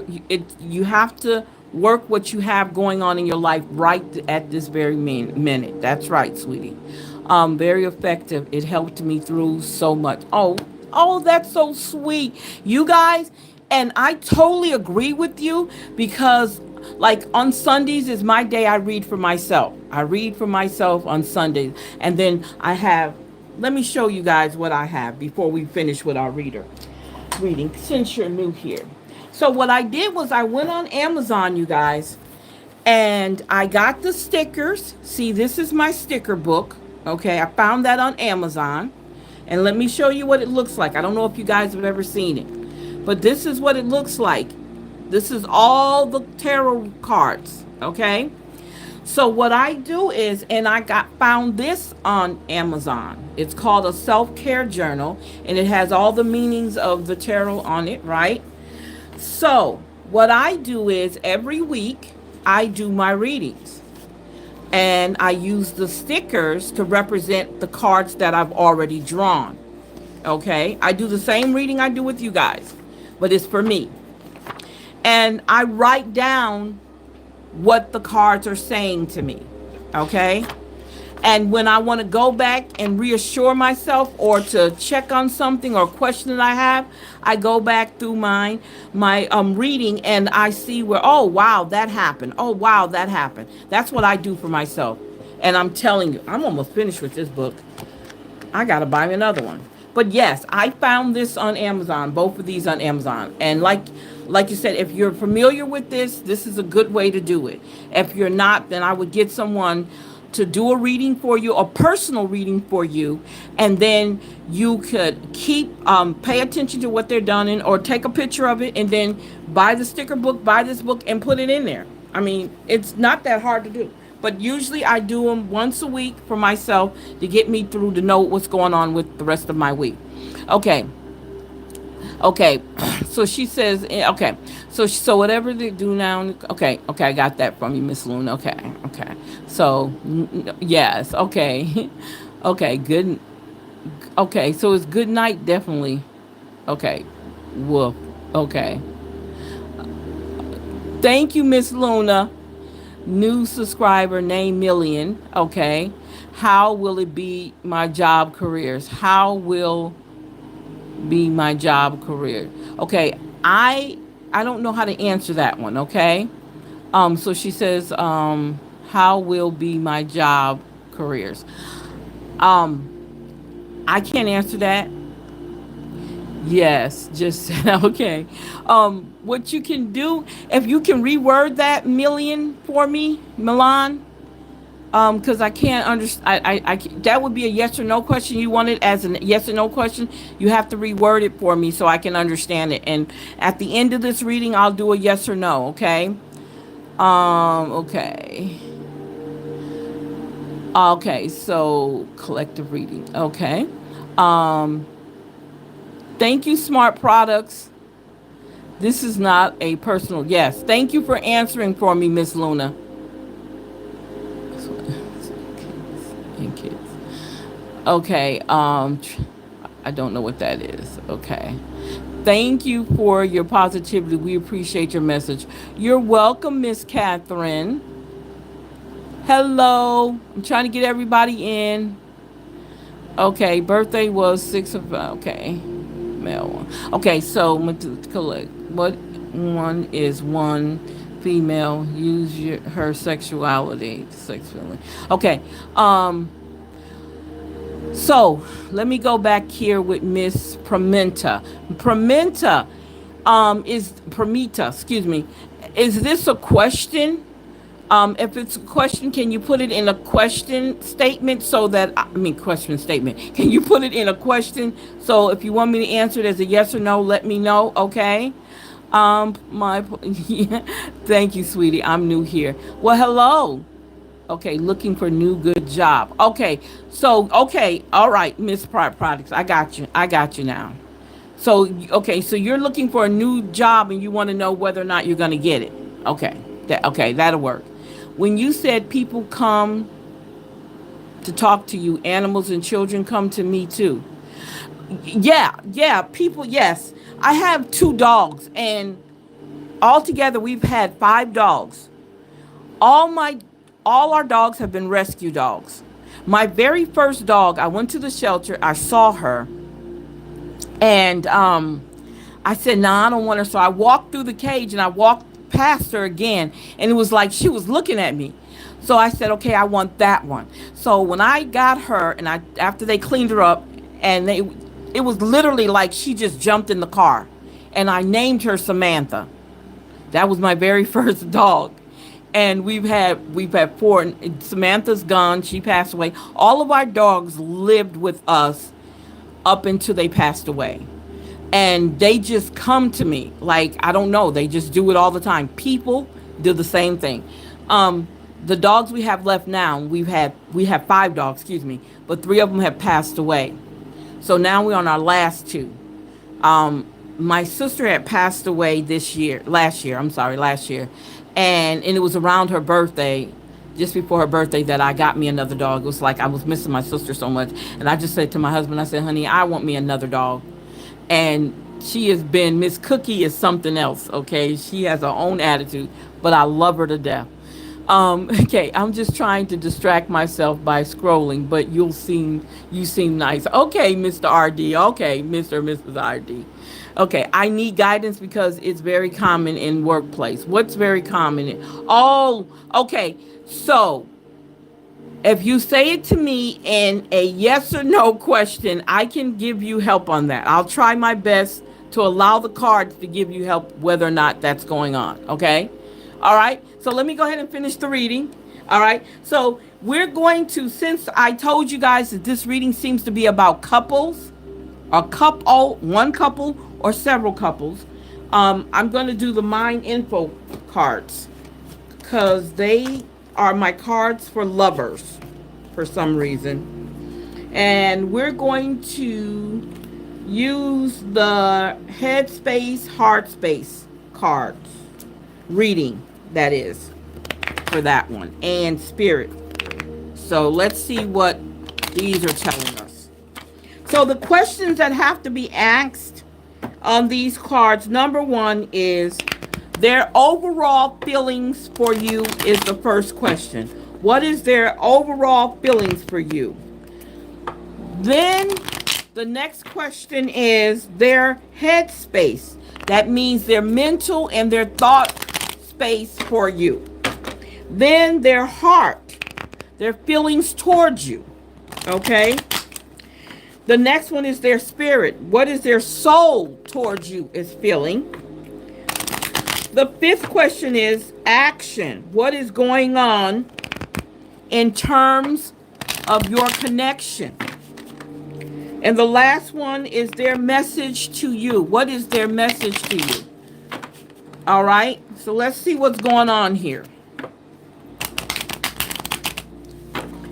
have to work what you have going on in your life right at this very minute. That's right, sweetie. Very effective. It helped me through so much. Oh, that's so sweet. You guys, and I totally agree with you because like on Sundays is my day I read for myself. I read for myself on Sundays. And then I have, let me show you guys what I have before we finish with our reading since you're new here. So what I did was I went on Amazon, you guys, and I got the stickers. See, this is my sticker book. Okay, I found that on Amazon. And let me show you what it looks like. I don't know if you guys have ever seen it, but this is what it looks like. This is all the tarot cards. Okay. So what I do is, and I got found this on Amazon. It's called a self-care journal, and it has all the meanings of the tarot on it, right? So what I do is every week I do my readings, and I use the stickers to represent the cards that I've already drawn. Okay, I do the same reading I do with you guys, but it's for me, and I write down what the cards are saying to me. Okay? And when I want to go back and reassure myself or to check on something or question that I have, I go back through my reading and I see where, oh wow, that happened. Oh wow, that happened. That's what I do for myself. And I'm telling you, I'm almost finished with this book. I gotta buy me another one. But yes, I found this on Amazon, both of these on Amazon. And like you said, if you're familiar with this is a good way to do it. If you're not, then I would get someone to do a reading for you, a personal reading for you, and then you could pay attention to what they're done in, or take a picture of it, and then buy the sticker book, buy this book, and put it in there. I mean, it's not that hard to do. But usually I do them once a week for myself to get me through to know what's going on with the rest of my week. Okay. Okay. So she says, okay. So whatever they do now, okay. Okay, I got that from you, Miss Loon. Okay. Okay. So, yes. Okay. Okay, good. Okay, so it's good night, definitely. Okay. Woof. Okay. Thank you, Miss Luna. New subscriber, name Million. Okay. How will it be my job careers? How will be my job career? Okay. I don't know how to answer that one. Okay. So she says, how will be my job careers? Um, I can't answer that. Yes, just okay. What you can do, if you can reword that Million for me, Milan, because I can't understand. That would be a yes or no question. You want it as a yes or no question. You have to reword it for me so I can understand it. And at the end of this reading, I'll do a yes or no. Okay. Okay. Okay. So collective reading. Okay. Um. Thank you, Smart Products. This is not a personal. Yes. Thank you for answering for me, Miss Luna. And kids. Okay. I don't know what that is. Okay. Thank you for your positivity. We appreciate your message. You're welcome, Miss Catherine. Hello. I'm trying to get everybody in. Okay. Birthday was 6 of. Okay. Male one. Okay. So, collect. What one is one female? Use her sexuality. Sexuality. Okay. So let me go back here with Miss Pramenta. Pramenta, is Pramita, excuse me. Is this a question? If it's a question, can you put it in a question statement so that I mean question statement? Can you put it in a question so if you want me to answer it as a yes or no, let me know, okay? My yeah, thank you, sweetie. I'm new here. Well, hello. Okay, looking for new good job. Okay, so okay, all right, Miss Products, I got you. I got you now. So okay, so you're looking for a new job and you want to know whether or not you're gonna get it. Okay, okay, that'll work. When you said people come to talk to you, animals and children come to me too. Yeah, people. Yes, I have two dogs, and altogether we've had five dogs. all my all our dogs have been rescue dogs. My very first dog, I went to the shelter, I saw her, and I said, "Nah, I don't want her." So I walked through the cage and I walked past her again, and it was like she was looking at me. So I said, "Okay, I want that one." So when I got her, and I after they cleaned her up, and it was literally like she just jumped in the car, and I named her Samantha. That was my very first dog. And we've had four. And Samantha's gone. She passed away. All of our dogs lived with us up until they passed away. And they just come to me. Like, I don't know. They just do it all the time. People do the same thing. Um, the dogs we have left now, we have five dogs, excuse me, but three of them have passed away. So now we're on our last two. Um, my sister had passed away last year, and it was around her birthday, just before her birthday, that I got me another dog. It was like I was missing my sister so much, and I just said to my husband, I said, "Honey, I want me another dog," and she has been Miss Cookie is something else. Okay, she has her own attitude, but I love her to death. Okay, I'm just trying to distract myself by scrolling, but you seem nice. Okay, Mr. RD. Okay, Mr. or Mrs. RD. Okay, I need guidance because it's very common in workplace. What's very common? Oh, okay. So if you say it to me in a yes or no question, I can give you help on that. I'll try my best to allow the cards to give you help whether or not that's going on. Okay? All right? So let me go ahead and finish the reading. All right? So we're going to, since I told you guys that this reading seems to be about couples, one couple, or several couples, I'm going to do the mind info cards because they are my cards for lovers for some reason. And we're going to use the headspace, heart space cards. Reading, that is, for that one. And spirit. So let's see what these are telling us. So the questions that have to be asked on these cards, number one is, Their overall feelings for you is the first question. What is their overall feelings for you? Then the next question is their headspace. That means their mental and their thought space for you. Then their heart, their feelings towards you. Okay? The next one is their spirit. What is their soul towards you is feeling. The fifth question is action. What is going on in terms of your connection? And the last one is their message to you. What is their message to you? All right. So let's see what's going on here.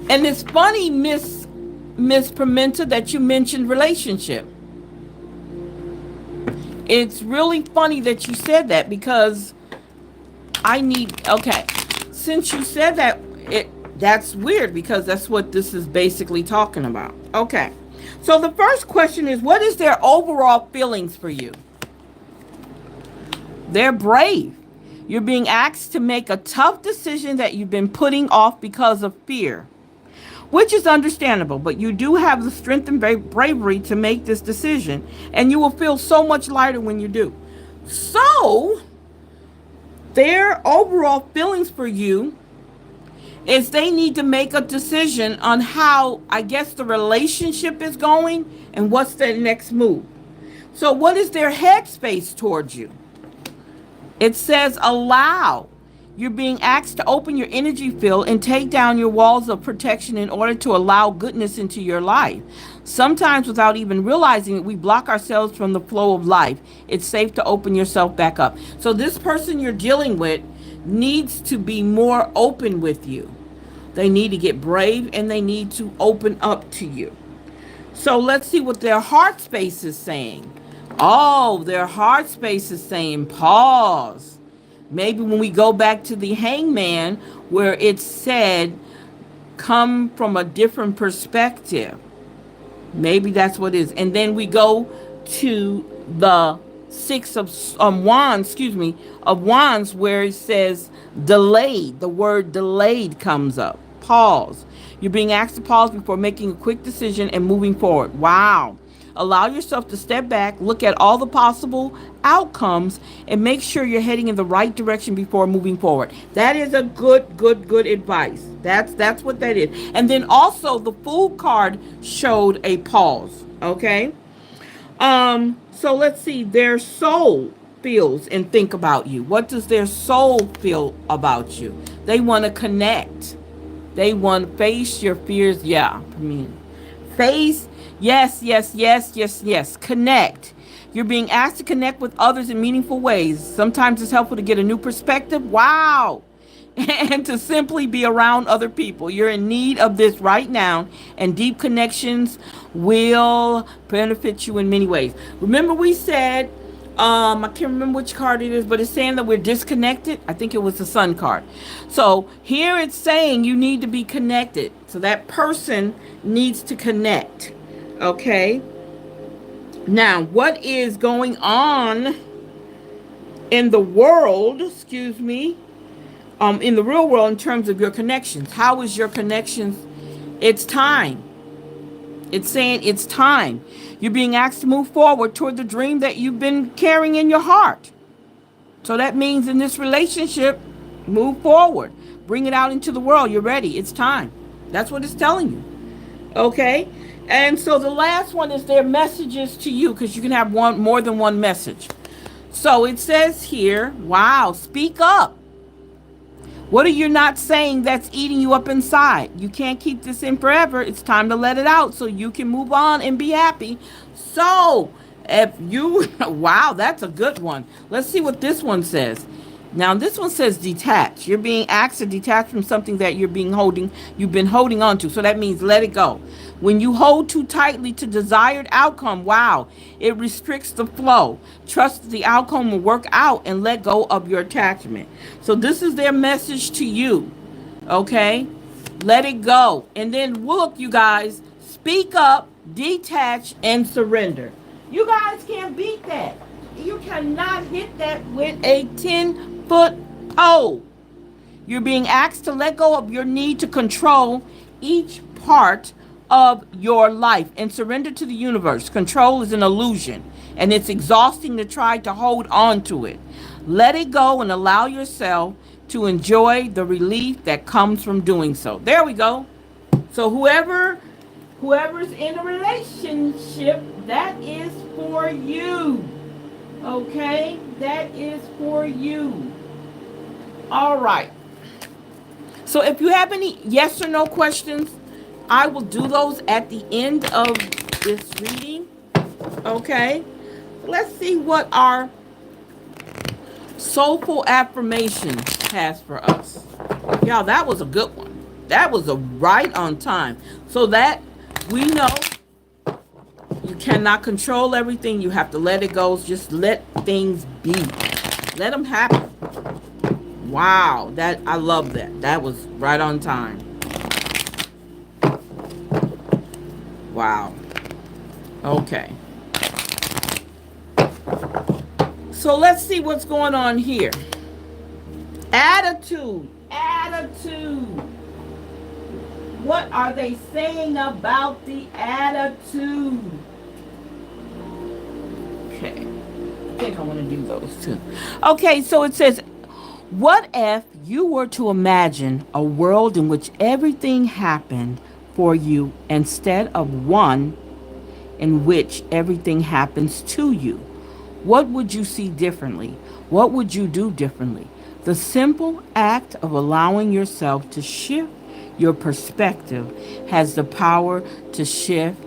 And it's funny, Miss Pimenta, that you mentioned relationship. It's really funny that you said that because okay. Since you said that, that's weird because that's what this is basically talking about. Okay. So the first question is, what is their overall feelings for you? They're brave. You're being asked to make a tough decision that you've been putting off because of fear, which is understandable, but you do have the strength and bravery to make this decision, and you will feel so much lighter when you do. So, their overall feelings for you is they need to make a decision on how, I guess, the relationship is going and what's their next move. So what is their headspace towards you? It says allow. You're being asked to open your energy field and take down your walls of protection in order to allow goodness into your life. Sometimes without even realizing it, we block ourselves from the flow of life. It's safe to open yourself back up. So this person you're dealing with needs to be more open with you. They need to get brave and they need to open up to you. So let's see what their heart space is saying. Oh, their heart space is saying pause. Maybe when we go back to the hangman where it said come from a different perspective. Maybe that's what it is. And then we go to the six of wands where it says delayed. The word delayed comes up. Pause. You're being asked to pause before making a quick decision and moving forward. Wow. Allow yourself to step back, look at all the possible outcomes, and make sure you're heading in the right direction before moving forward. That is a good advice. That's what that is. And then also the Fool card showed a pause. Okay. So let's see. Their soul feels and think about you. What does their soul feel about you? They want to connect. They want to face your fears. Yeah. Face. Yes. Connect. You're being asked to connect with others in meaningful ways. Sometimes it's helpful to get a new perspective. Wow. And to simply be around other people. You're in need of this right now, and deep connections will benefit you in many ways. Remember we said, I can't remember which card it is, but it's saying that we're disconnected. I think it was the Sun card. So here it's saying you need to be connected. So that person needs to connect. Okay. Now, what is going on in the world, in the real world in terms of your connections? How is your connections? It's time. It's saying it's time. You're being asked to move forward toward the dream that you've been carrying in your heart. So that means in this relationship, move forward. Bring it out into the world. You're ready. It's time. That's what it's telling you. Okay? And so the last one is their messages to you, because you can have more than one message. So it says here, wow, speak up. What are you not saying that's eating you up inside? You can't keep this in forever. It's time to let it out so you can move on and be happy. So if you, wow, that's a good one. Let's see what this one says. Now this one says detach. You're being asked to detach from something that you've been holding on to. So that means let it go. When you hold too tightly to desired outcome, wow, it restricts the flow. Trust the outcome will work out and let go of your attachment. So this is their message to you. Okay? Let it go. And then look, you guys, speak up, detach, and surrender. You guys can't beat that. You cannot hit that with a 10-foot pole. You're being asked to let go of your need to control each part of your life and surrender to the universe. Control is an illusion, and it's exhausting to try to hold on to it. Let it go and allow yourself to enjoy the relief that comes from doing so. There we go. So whoever's in a relationship, that is for you. Okay? That is for you. All right. So if you have any yes or no questions, I will do those at the end of this reading. Okay? Let's see what our soulful affirmation has for us. Y'all, that was a good one. That was a right on time. So that we know you cannot control everything. You have to let it go. Just let things be. Let them happen. Wow, that I love that. That was right on time. Wow. Okay. So let's see what's going on here. Attitude. What are they saying about the attitude? Okay. I think I want to do those too. Okay, so it says, what if you were to imagine a world in which everything happened for you instead of one in which everything happens to you? What would you see differently? What would you do differently? The simple act of allowing yourself to shift your perspective has the power to shift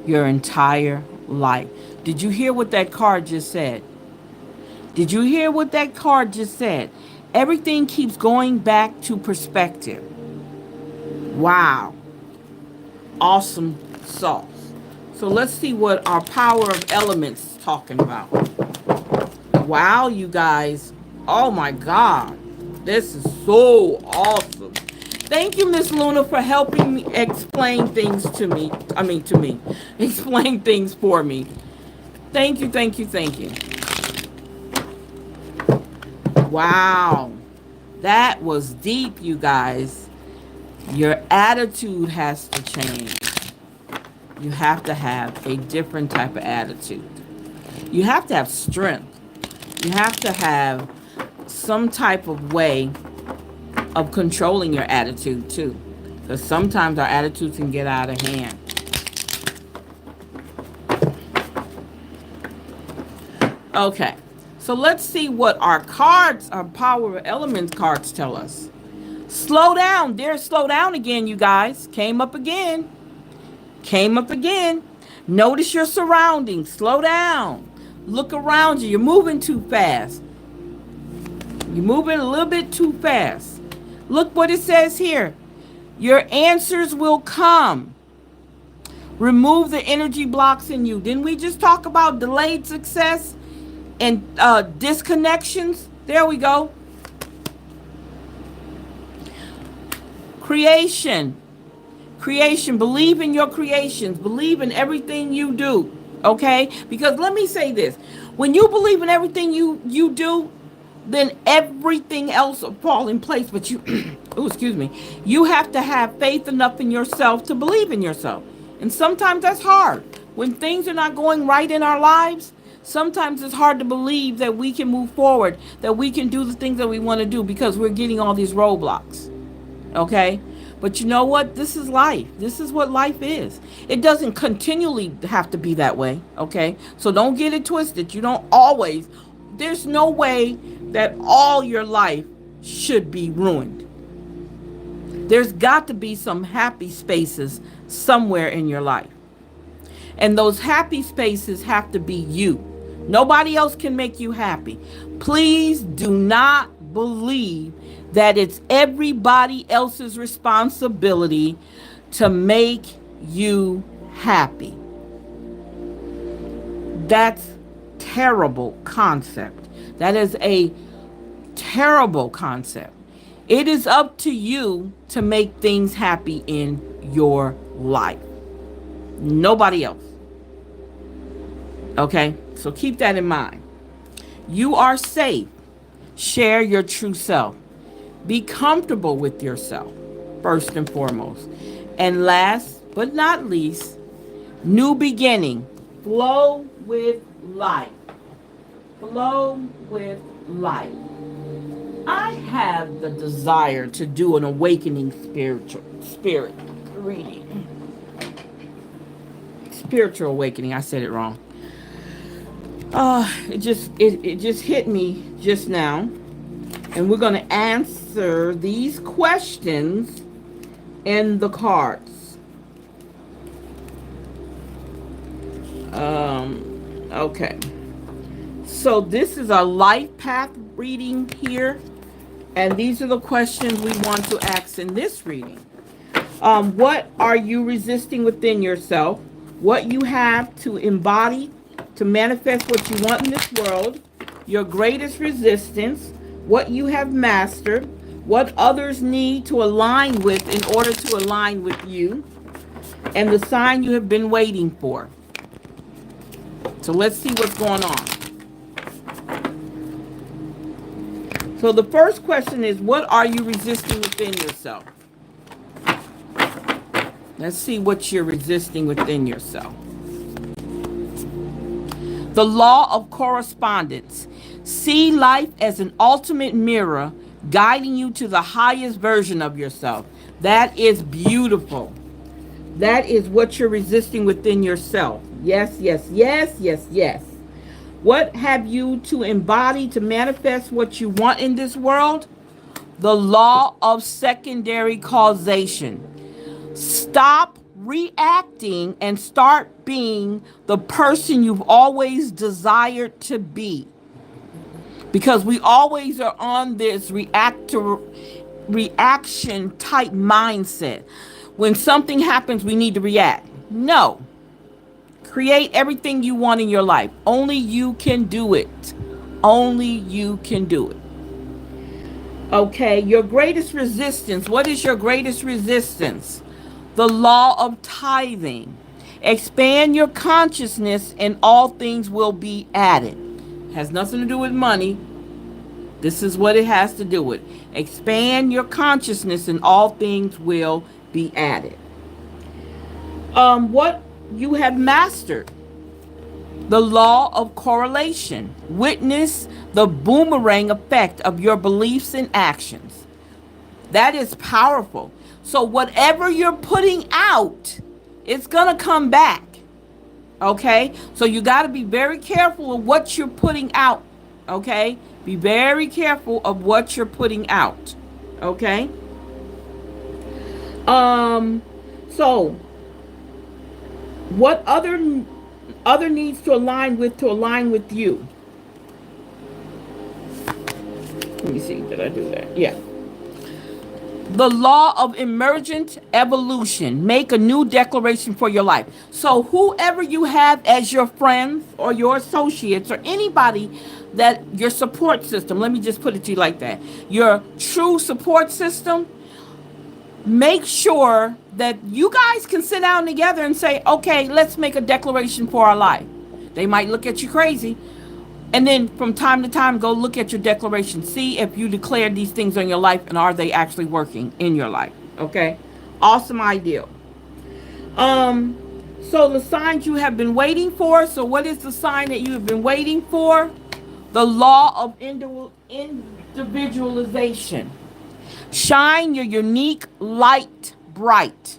your entire life. Did you hear what that card just said? Did you hear what that card just said? Everything keeps going back to perspective. Wow. Awesome sauce. So let's see what our power of elements is talking about. Wow, you guys. Oh my God. This is so awesome. Thank you, Miss Luna, for helping me explain things to me. Explain things for me. Thank you. Wow. That was deep, you guys. Your attitude has to change. You have to have a different type of attitude. You have to have strength. You have to have some type of way of controlling your attitude too. Because sometimes our attitudes can get out of hand. Okay. So let's see what our cards, our power of elements cards tell us. Slow down. There's slow down again, you guys. Came up again. Notice your surroundings. Slow down. Look around you. You're moving too fast. You're moving a little bit too fast. Look what it says here. Your answers will come. Remove the energy blocks in you. Didn't we just talk about delayed success and disconnections? There we go. Creation. Believe in your creations. Believe in everything you do. Okay? Because let me say this. When you believe in everything you do, then everything else will fall in place. But you, you have to have faith enough in yourself to believe in yourself. And sometimes that's hard. When things are not going right in our lives, sometimes it's hard to believe that we can move forward, that we can do the things that we want to do because we're getting all these roadblocks. Okay? But you know what? This is life. This is what life is. It doesn't continually have to be that way. Okay? So don't get it twisted. You don't always. There's no way that all your life should be ruined. There's got to be some happy spaces somewhere in your life. And those happy spaces have to be you. Nobody else can make you happy. Please do not believe that it's everybody else's responsibility to make you happy. That's terrible concept. That is a terrible concept. It is up to you to make things happy in your life. Nobody else. Okay? So keep that in mind. You are safe. Share your true self. Be comfortable with yourself, first and foremost. And last but not least, new beginning. Flow with life. Flow with life. I have the desire to do an awakening spirit reading. Spiritual awakening. I said it wrong. It just hit me just now. And we're going to answer these questions in the cards. Okay. So this is a life path reading here. And these are the questions we want to ask in this reading. What are you resisting within yourself? What you have to embody to manifest what you want in this world? Your greatest resistance? What you have mastered? What others need to align with in order to align with you? And the sign you have been waiting for. So let's see what's going on. So the first question is, what are you resisting within yourself? Let's see what you're resisting within yourself. The law of correspondence. See life as an ultimate mirror guiding you to the highest version of yourself. That is beautiful. That is what you're resisting within yourself. Yes, yes, yes, yes, yes. What have you to embody to manifest what you want in this world? The law of secondary causation. Stop reacting and start being the person you've always desired to be. Because we always are on this reaction type mindset. When something happens, we need to react. No. Create everything you want in your life. Only you can do it. Only you can do it. Okay, your greatest resistance. What is your greatest resistance? The law of tithing. Expand your consciousness and all things will be added. Has nothing to do with money. This is what it has to do with. Expand your consciousness and all things will be added. What you have mastered. The law of correlation. Witness the boomerang effect of your beliefs and actions. That is powerful. So whatever you're putting out, it's going to come back. Okay? So you got to be very careful of what you're putting out. Okay? Be very careful of what you're putting out. Okay? So what other needs to align with you? Let me see. Did I do that? Yeah. The law of emergent evolution. Make a new declaration for your life. So whoever you have as your friends or your associates or anybody that your support system, let me just put it to you like that. Your true support system, make sure that you guys can sit down together and say, okay, let's make a declaration for our life. They might look at you crazy. And then from time to time, go look at your declaration. See if you declared these things on your life and are they actually working in your life. Okay? Awesome idea. So the signs you have been waiting for. So what is the sign that you have been waiting for? The law of individualization. Shine your unique light bright.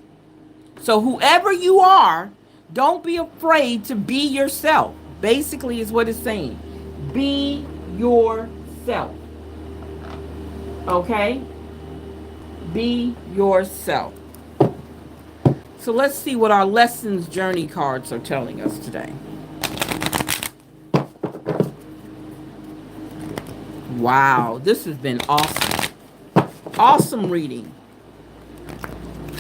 So whoever you are, don't be afraid to be yourself. Basically is what it's saying. Be yourself. Okay? Be yourself. So let's see what our lessons journey cards are telling us today. Wow, this has been awesome. Awesome reading.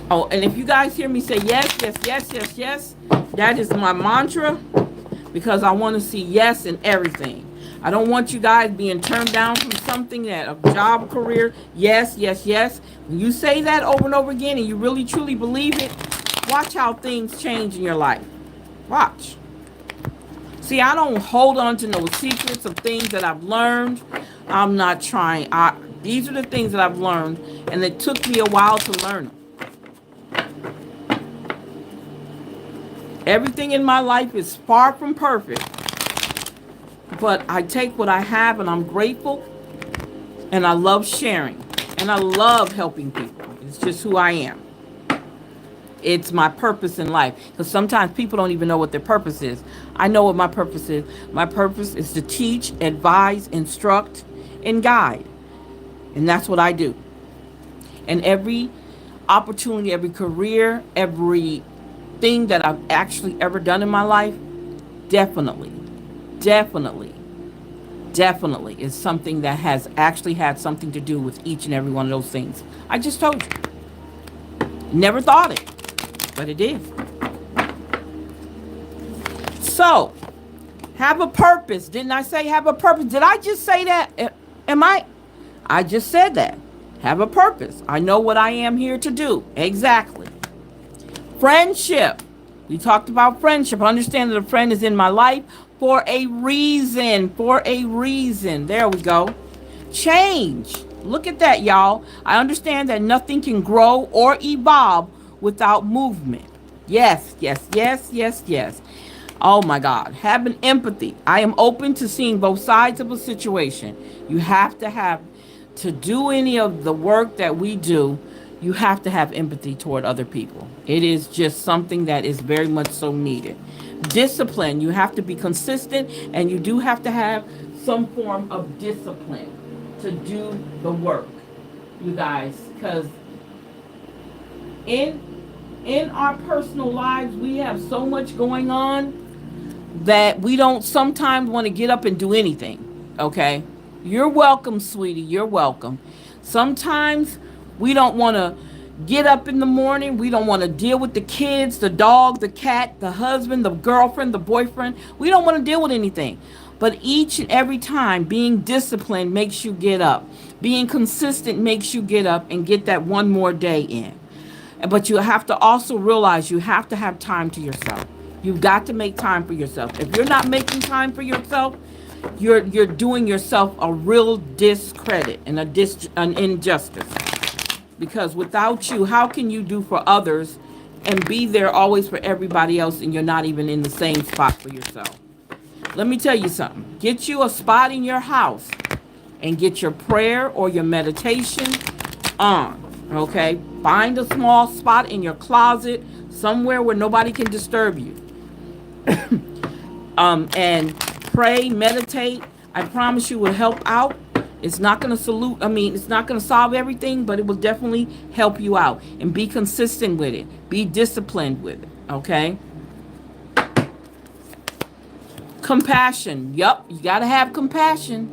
Oh, and if you guys hear me say yes, yes, yes, yes, yes, that is my mantra, because I want to see yes in everything. I don't want you guys being turned down from something, that a job, career, yes, yes, yes. When you say that over and over again and you really truly believe it, watch how things change in your life. Watch. See, I don't hold on to no secrets of things that I've learned. I'm not trying. These are the things that I've learned, and it took me a while to learn them. Everything in my life is far from perfect, but I take what I have, and I'm grateful, and I love sharing, and I love helping people. It's just who I am. It's my purpose in life. Because sometimes people don't even know what their purpose is. I know what my purpose is. My purpose is to teach, advise, instruct, and guide. And that's what I do. And every opportunity, every career, every thing that I've actually ever done in my life, definitely, definitely, definitely is something that has actually had something to do with each and every one of those things. I just told you. Never thought it, but it did. So, have a purpose. Didn't I say have a purpose? Did I just say that? Am I? I just said that. Have a purpose. I know what I am here to do. Exactly. Friendship. We talked about friendship. Understand that a friend is in my life for a reason. For a reason. There we go. Change. Look at that, y'all. I understand that nothing can grow or evolve without movement. Yes, yes, yes, yes, yes. Oh my God. Having empathy. I am open to seeing both sides of a situation. You have to do any of the work that we do, you have to have empathy toward other people. It is just something that is very much so needed. Discipline. You have to be consistent, and you do have to have some form of discipline to do the work, you guys, because in our personal lives we have so much going on that we don't sometimes want to get up and do anything. Okay, you're welcome, sweetie, you're welcome. Sometimes we don't want to get up in the morning. We don't want to deal with the kids, the dog, the cat, the husband, the girlfriend, the boyfriend. We don't want to deal with anything. But each and every time, being disciplined makes you get up. Being consistent makes you get up and get that one more day in. But you have to also realize you have to have time to yourself. You've got to make time for yourself. If you're not making time for yourself, you're doing yourself a real discredit and an injustice. Because without you, how can you do for others and be there always for everybody else, and you're not even in the same spot for yourself? Let me tell you something. Get you a spot in your house and get your prayer or your meditation on. Okay? Find a small spot in your closet, somewhere where nobody can disturb you. And pray, meditate. I promise you will help out. It's not going to it's not going to solve everything, but it will definitely help you out. And be consistent with it. Be disciplined with it. Okay? Compassion. Yup, you got to have compassion.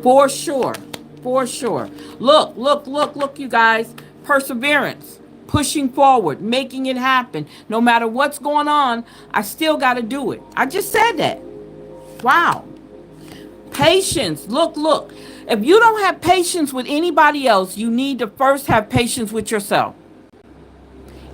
For sure. For sure. Look, you guys. Perseverance. Pushing forward. Making it happen. No matter what's going on, I still got to do it. I just said that. Wow. Patience. Look. If you don't have patience with anybody else, you need to first have patience with yourself.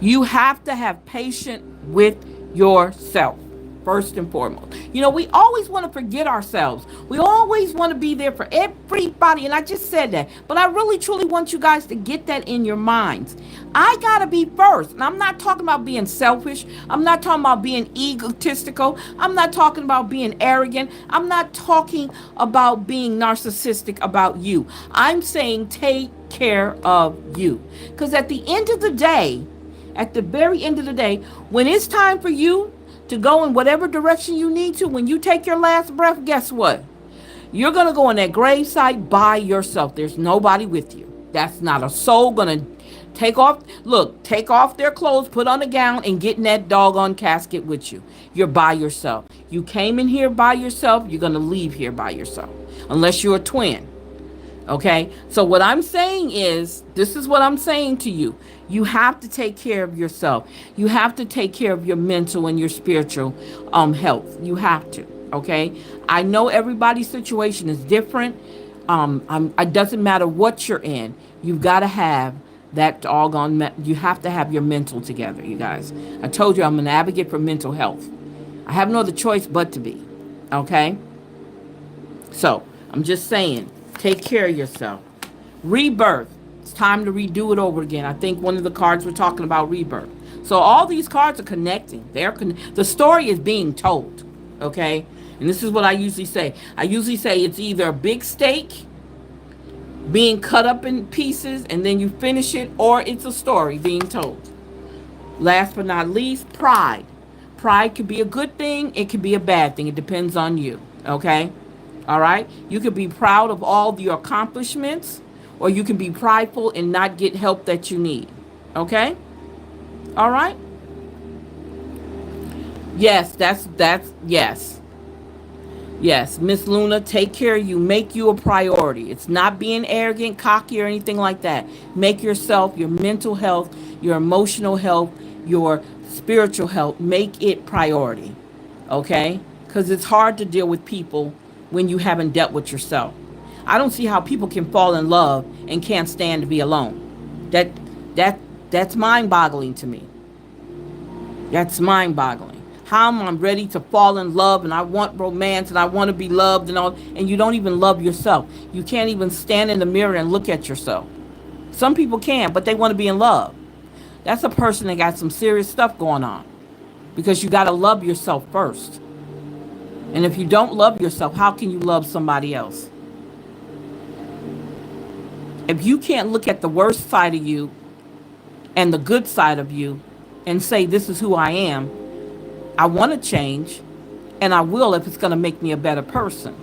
You have to have patience with yourself, first and foremost. You know, we always want to forget ourselves. We always want to be there for everybody. And I just said that. But I really, truly want you guys to get that in your minds. I got to be first. And I'm not talking about being selfish. I'm not talking about being egotistical. I'm not talking about being arrogant. I'm not talking about being narcissistic about you. I'm saying take care of you. Because at the end of the day, at the very end of the day, when it's time for you to go in whatever direction you need to, when you take your last breath, guess what? You're going to go in that gravesite by yourself. There's nobody with you. That's not a soul going to take off their clothes, put on a gown, and get in that doggone casket with you. You're by yourself. You came in here by yourself. You're going to leave here by yourself. Unless you're a twin. Okay? So what I'm saying is, this is what I'm saying to you. You have to take care of yourself. You have to take care of your mental and your spiritual health. You have to. Okay? I know everybody's situation is different. It doesn't matter what you're in. You've got to have that doggone, you have to have your mental together, you guys. I told you I'm an advocate for mental health. I have no other choice but to be. Okay? So, I'm just saying, take care of yourself. Rebirth. It's time to redo it over again. I think one of the cards we're talking about rebirth. So all these cards are connecting. The story is being told. Okay? And this is what I usually say. I usually say it's either a big steak being cut up in pieces and then you finish it, or it's a story being told. Last but not least, pride. Pride could be a good thing, it could be a bad thing. It depends on you. Okay? All right? You could be proud of all your accomplishments, or you can be prideful and not get help that you need. Okay? All right? Yes, that's yes. Yes, Miss Luna, take care of you. Make you a priority. It's not being arrogant, cocky, or anything like that. Make yourself, your mental health, your emotional health, your spiritual health, make it priority. Okay? Because it's hard to deal with people when you haven't dealt with yourself. I don't see how people can fall in love and can't stand to be alone. That's mind-boggling to me. That's mind-boggling. How am I ready to fall in love and I want romance and I want to be loved and all, and you don't even love yourself. You can't even stand in the mirror and look at yourself. Some people can, but they want to be in love. That's a person that got some serious stuff going on, because you got to love yourself first. And if you don't love yourself, how can you love somebody else? If you can't look at the worst side of you and the good side of you and say, this is who I am, I want to change, and I will if it's going to make me a better person.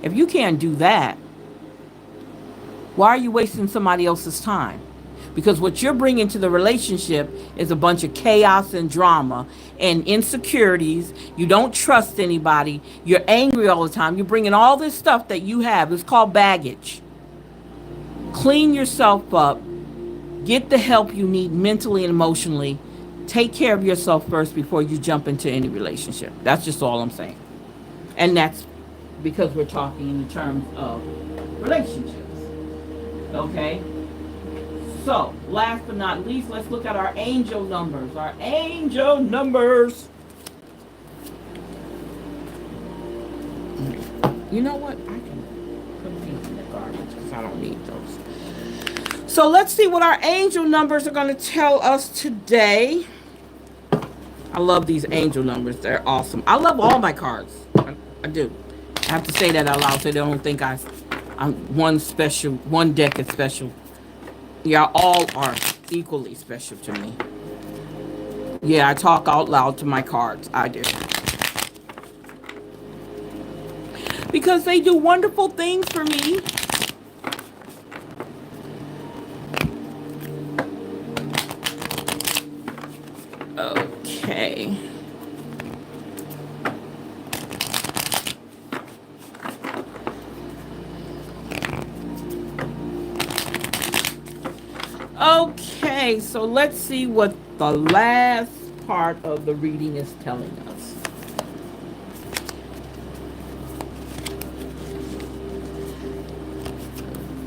If you can't do that, why are you wasting somebody else's time? Because what you're bringing to the relationship is a bunch of chaos and drama and insecurities. You don't trust anybody. You're angry all the time. You're bringing all this stuff that you have. It's called baggage. Clean yourself up. Get the help you need mentally and emotionally. Take care of yourself first before you jump into any relationship. That's just all I'm saying. And that's because we're talking in terms of relationships. Okay? So, last but not least, let's look at our angel numbers. Our angel numbers. You know what? I can put these in the garbage because I don't need those. So let's see what our angel numbers are going to tell us today. I love these angel numbers. They're awesome. I love all my cards. I do. I have to say that out loud so they don't think I'm one deck is special. Yeah, all are equally special to me. Yeah, I talk out loud to my cards. I do. Because they do wonderful things for me. Okay. Okay, so let's see what the last part of the reading is telling us.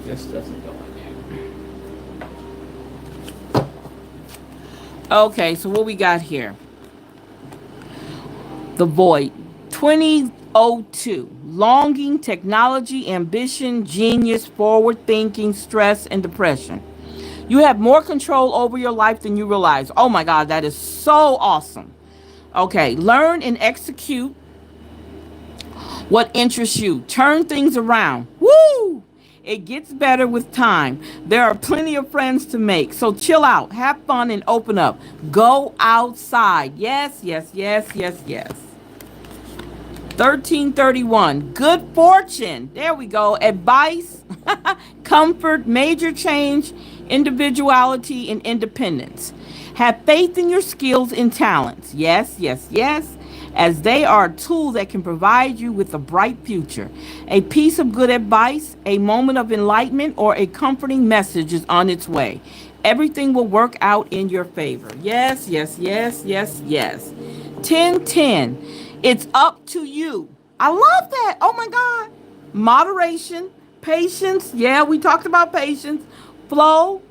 This doesn't go in there. Okay, so what we got here? The Void. 2002. Longing, technology, ambition, genius, forward thinking, stress, and depression. You have more control over your life than you realize. Oh my God, that is so awesome. Okay, learn and execute what interests you. Turn things around. Woo! It gets better with time. There are plenty of friends to make. So chill out, have fun, and open up. Go outside. Yes, yes, yes, yes, yes. 1331. Good fortune. There we go. Advice, comfort, major change, individuality, and independence. Have faith in your skills and talents. Yes, yes, yes. As they are a tool that can provide you with a bright future. A piece of good advice, a moment of enlightenment, or a comforting message is on its way. Everything will work out in your favor. Yes, yes, yes, yes, yes. 1010. It's up to you. I love that. Oh my God. Moderation, patience. Yeah, we talked about patience. Flow,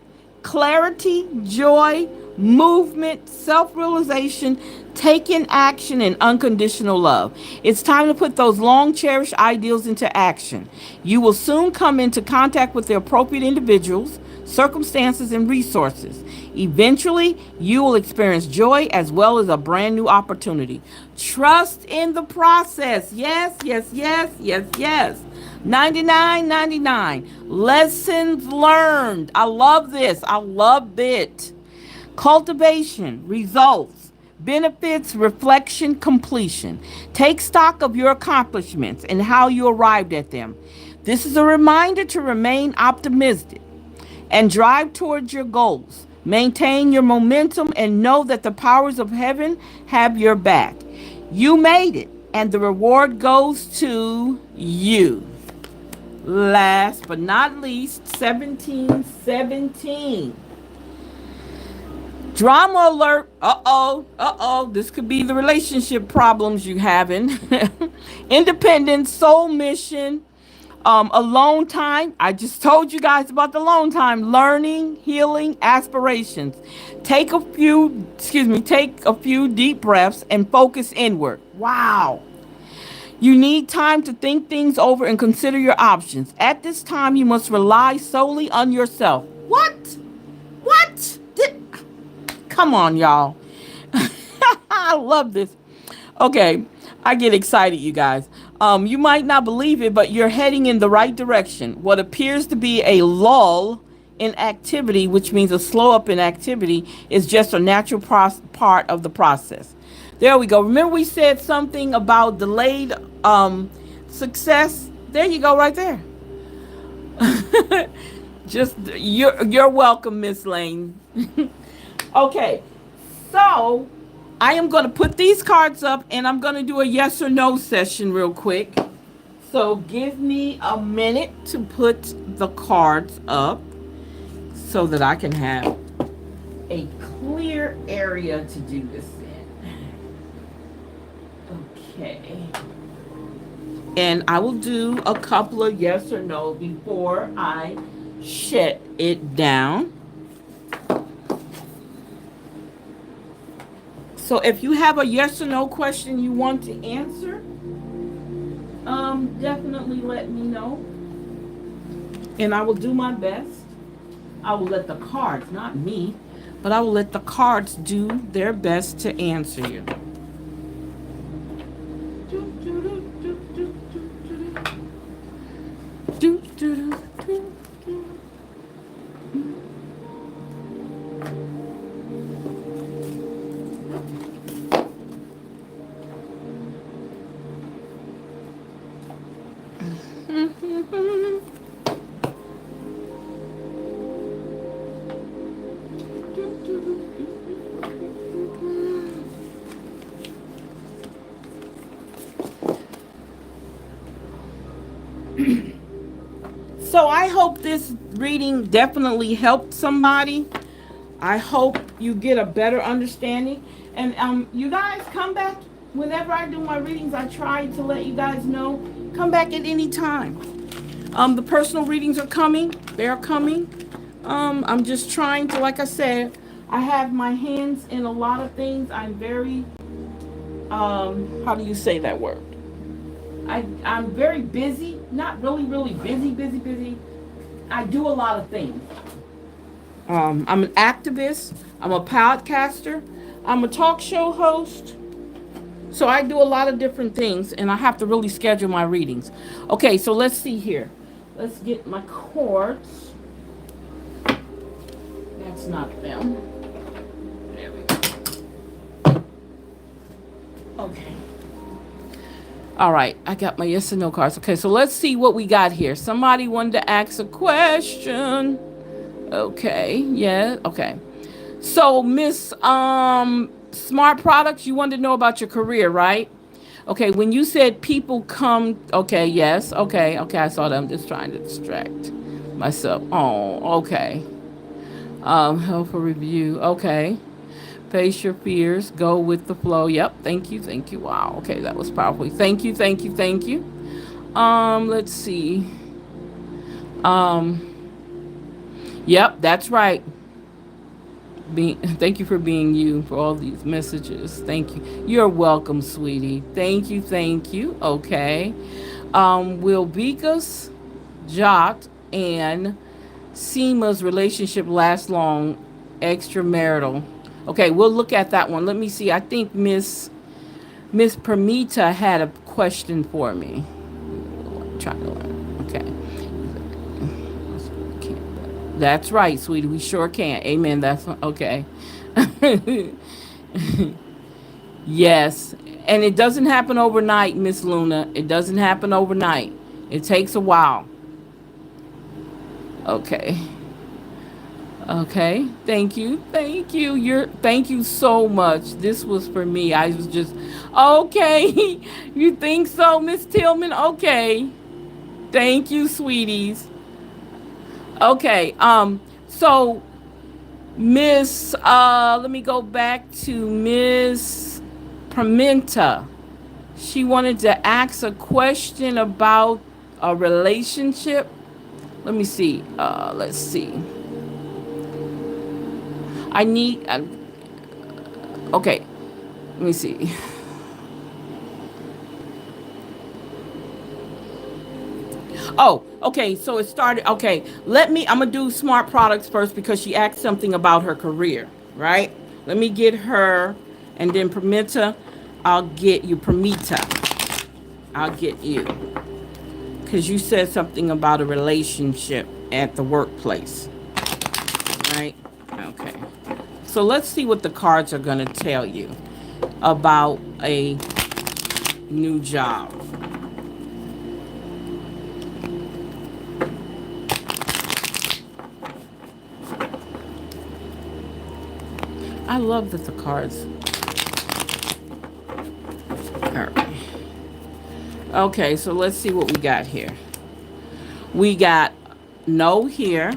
clarity, joy, movement, self-realization, taking action, and unconditional love. It's time to put those long cherished ideals into action. You will soon come into contact with the appropriate individuals, circumstances, and resources. Eventually, you will experience joy as well as a brand new opportunity. Trust in the process. Yes, yes, yes, yes, yes. 99.99. Lessons learned. I love this. I love it. Cultivation, results, benefits, reflection, completion. Take stock of your accomplishments and how you arrived at them. This is a reminder to remain optimistic and drive towards your goals. Maintain your momentum and know that the powers of heaven have your back. You made it, and the reward goes to you. Last but not least, 1717. Drama alert. Uh-oh. Uh-oh. This could be the relationship problems you having. Independence, soul mission, alone time. I just told you guys about the alone time. Learning, healing, aspirations. Take a few deep breaths and focus inward. Wow. You need time to think things over and consider your options. At this time, you must rely solely on yourself. What? What? Come on, y'all. I love this. Okay, I get excited, you guys. You might not believe it, but you're heading in the right direction. What appears to be a lull in activity, which means a slow up in activity, is just a natural part of the process. There we go. Remember we said something about delayed success? There you go, right there. Just you're welcome, Miss Lane. Okay, so I am going to put these cards up and I'm going to do a yes or no session real quick. So give me a minute to put the cards up so that I can have a clear area to do this in. Okay. And I will do a couple of yes or no before I shut it down. So if you have a yes or no question you want to answer, definitely let me know. And I will do my best. I will let the cards, not me, but I will let the cards do their best to answer you. So I hope this reading definitely helped somebody. I hope you get a better understanding. And you guys come back whenever I do my readings. I try to let you guys know. Come back at any time. The personal readings are coming. They're coming. I'm just trying to, like I said, I have my hands in a lot of things. I'm very, how do you say that word? I'm very busy. Not really, really busy. I do a lot of things. I'm an activist. I'm a podcaster. I'm a talk show host. So I do a lot of different things, and I have to really schedule my readings. Okay, so let's see here. Let's get my cords. That's not them. There we go. Okay. All right, I got my yes and no cards. Okay, so let's see what we got here. Somebody wanted to ask a question. Okay, yeah, okay. So, Miss Smart Products, you wanted to know about your career, right? Okay, when you said people come, okay, yes, okay, I saw them. I'm just trying to distract myself. Oh, okay. Help for review, okay. Face your fears, go with the flow. Yep, thank you. Wow, okay, that was powerful. Thank you. Let's see. Yep, that's right. Thank you for being you for all these messages. Thank you. You're welcome, sweetie. Thank you. Thank you. Okay. Will Bika's Jot and Seema's relationship last long? Extramarital. Okay, we'll look at that one. Let me see. I think Miss Permita had a question for me. Try to learn. Okay. That's right, sweetie. We sure can. Amen. That's okay. Yes. And it doesn't happen overnight, Miss Luna. It doesn't happen overnight. It takes a while. Okay. Okay. Thank you. Thank you. Thank you so much. This was for me. I was just okay. You think so, Miss Tillman? Okay. Thank you, sweeties. Okay. So Miss let me go back to Miss Pimenta. She wanted to ask a question about a relationship. Let me see. Let's see. I need. Okay. Let me see. Oh, okay. So it started. Okay. I'm going to do smart products first because she asked something about her career, right? Let me get her. And then Pimenta, I'll get you. Pimenta, I'll get you. Because you said something about a relationship at the workplace, right? Okay. So let's see what the cards are going to tell you about a new job. I love that the cards. All right. Okay, so let's see what we got here. We got no here.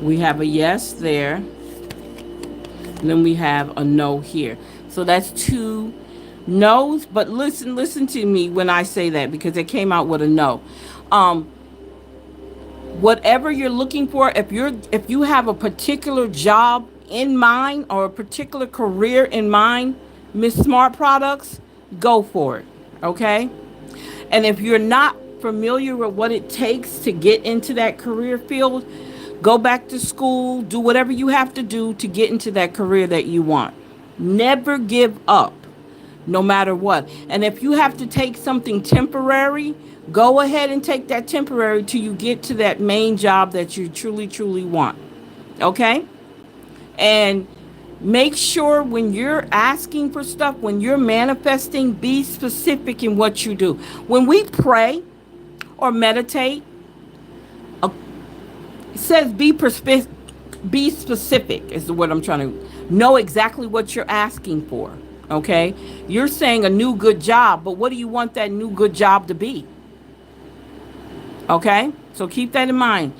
We have a yes there. And then we have a no here. So that's two no's. But listen to me when I say that because it came out with a no. Um, Whatever you're looking for, if you have a particular job in mind or a particular career in mind, Miss Smart Products, go for it. Okay? And if you're not familiar with what it takes to get into that career field, go back to school, do whatever you have to do to get into that career that you want. Never give up, no matter what. And if you have to take something temporary, go ahead and take that temporary till you get to that main job that you truly, truly want. Okay? And make sure when you're asking for stuff, when you're manifesting, be specific in what you do. When we pray or meditate, it says be specific is what I'm trying to know exactly what you're asking for. Okay? You're saying a new good job, but what do you want that new good job to be? Okay? So keep that in mind.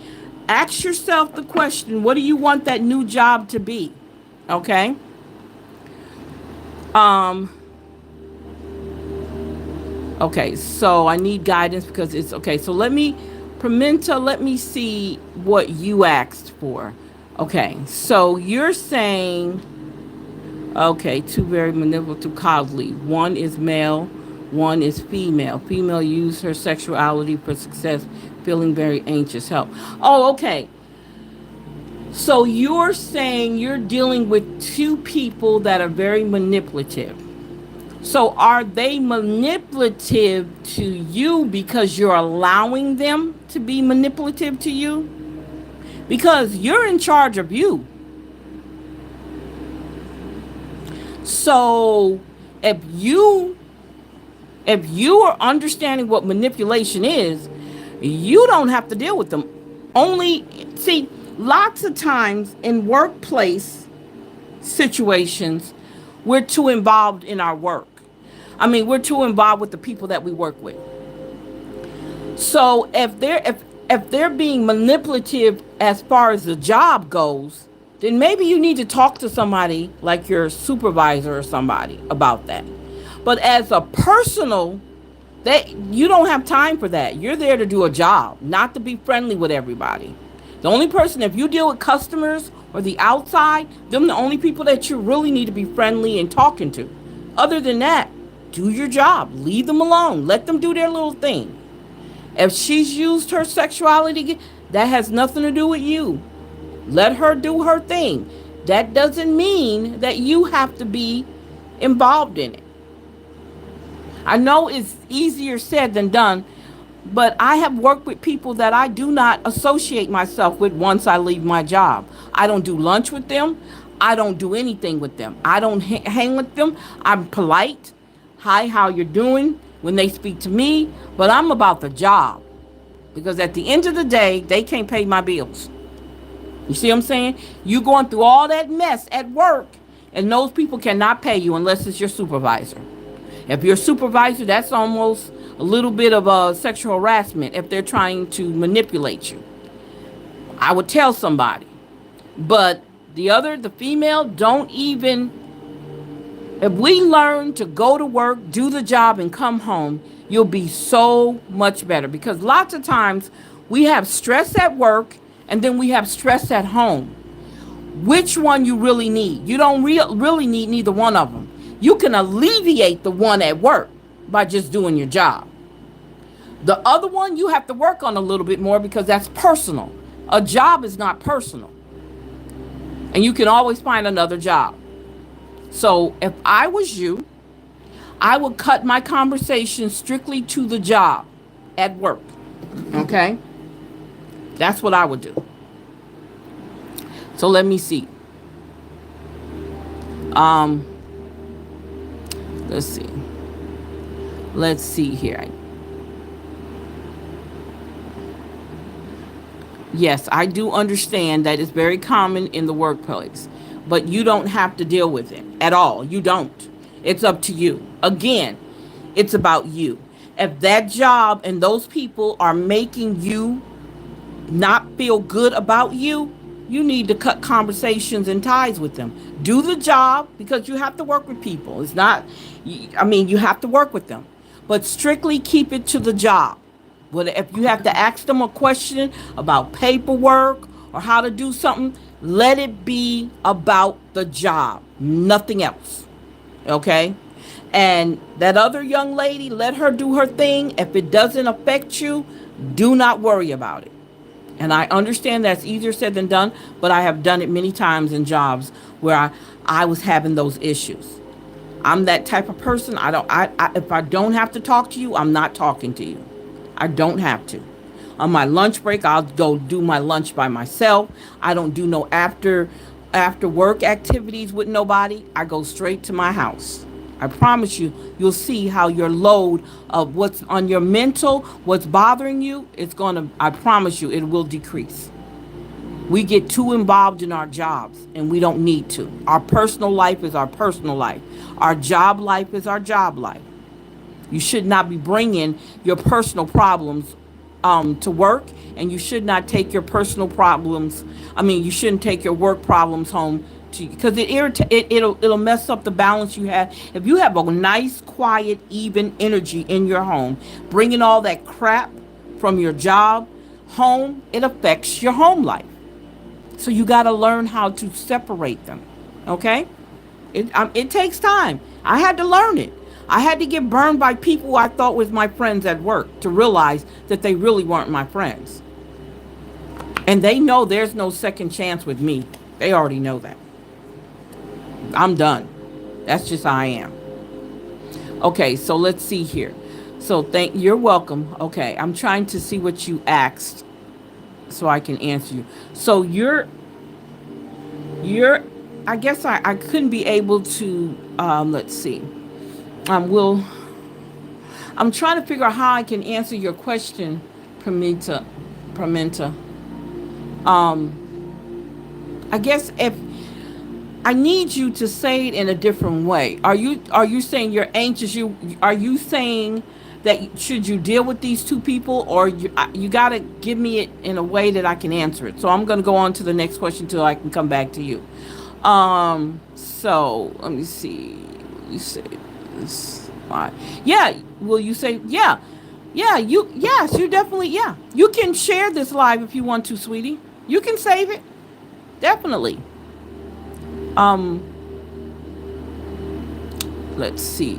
Ask yourself the question, what do you want that new job to be? Okay? Okay, so I need guidance because it's okay. So Pimenta, let me see what you asked for. Okay, so you're saying, okay, two very manipulative colleagues. One is male, one is female. Female use her sexuality for success, feeling very anxious. Help. Oh, okay. So you're saying you're dealing with two people that are very manipulative. So are they manipulative to you because you're allowing them to be manipulative to you? Because you're in charge of you. So if you are understanding what manipulation is, you don't have to deal with them. Only see, lots of times in workplace situations, we're too involved in our work. I mean, we're too involved with the people that we work with. So if they're being manipulative as far as the job goes, then maybe you need to talk to somebody like your supervisor or somebody about that. But as a personal, that you don't have time for that. You're there to do a job, not to be friendly with everybody. The only person, if you deal with customers or the outside, them the only people that you really need to be friendly and talking to. Other than that, do your job. Leave them alone. Let them do their little thing. If she's used her sexuality, that has nothing to do with you. Let her do her thing. That doesn't mean that you have to be involved in it. I know it's easier said than done, but I have worked with people that I do not associate myself with once I leave my job. I don't do lunch with them. I don't do anything with them. I don't hang with them. I'm polite. Hi, how you're doing when they speak to me, but I'm about the job. Because at the end of the day, they can't pay my bills. You see what I'm saying? You going through all that mess at work, and those people cannot pay you unless it's your supervisor. If your supervisor, that's almost a little bit of a sexual harassment if they're trying to manipulate you. I would tell somebody. But the female, don't even, if we learn to go to work, do the job, and come home, you'll be so much better. Because lots of times we have stress at work and then we have stress at home. Which one you really need? You don't really need neither one of them. You can alleviate the one at work by just doing your job. The other one you have to work on a little bit more because that's personal. A job is not personal. And you can always find another job. So if I was you, I would cut my conversation strictly to the job at work. Okay? That's what I would do. So let me see. Let's see. Let's see here. Yes, I do understand that it's very common in the workplace, but you don't have to deal with it at all. You don't. It's up to you. Again, it's about you. If that job and those people are making you not feel good about you, you need to cut conversations and ties with them. Do the job because you have to work with people. It's not, you have to work with them, but strictly keep it to the job. But if you have to ask them a question about paperwork or how to do something, let it be about the job, nothing else. Okay? And that other young lady, let her do her thing. If it doesn't affect you, do not worry about it. And I understand that's easier said than done, but I have done it many times in jobs where I was having those issues. I'm that type of person. If I don't have to talk to you, I'm not talking to you. I don't have to. On my lunch break, I'll go do my lunch by myself. I don't do no after work activities with nobody. I go straight to my house. I promise you, you'll see how your load of what's on your mental, what's bothering you, I promise you, it will decrease. We get too involved in our jobs, and we don't need to. Our personal life is our personal life. Our job life is our job life. You should not be bringing your personal problems to work, and you should not take your personal problems. You shouldn't take your work problems home to you because it'll mess up the balance you have. If you have a nice, quiet, even energy in your home, bringing all that crap from your job home, it affects your home life. So you got to learn how to separate them. Okay? It takes time. I had to learn it. I had to get burned by people I thought was my friends at work to realize that they really weren't my friends. And they know there's no second chance with me. They already know that. I'm done. That's just how I am. Okay, so let's see here. So you're welcome. Okay, I'm trying to see what you asked so I can answer you. So you're I guess I couldn't be able to let's see. I'm trying to figure out how I can answer your question, Pramita. I guess if I need you to say it in a different way. Are you saying you're anxious? Are you saying that should you deal with these two people, or you got to give me it in a way that I can answer it? So I'm going to go on to the next question till I can come back to you. So let me see. You say this. Yeah. Will you say yeah? Yeah. Yes. You definitely. Yeah. You can share this live if you want to, sweetie. You can save it. definitely. Um, let's see.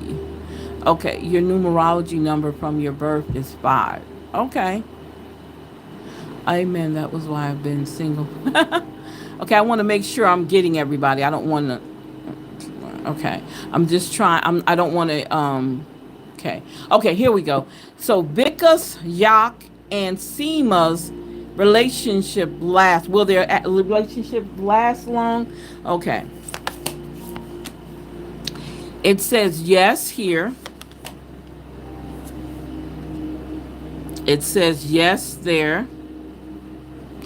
Okay, your numerology number from your birth is 5. Okay. Amen. That was why I've been single. Okay, I want to make sure I'm getting everybody. I don't want to. Okay, I'm just trying. I don't want to. Okay. Okay. Here we go. So Vikas, Yak, and Seema's relationship last. Will their relationship last long? Okay. It says yes here. It says yes there.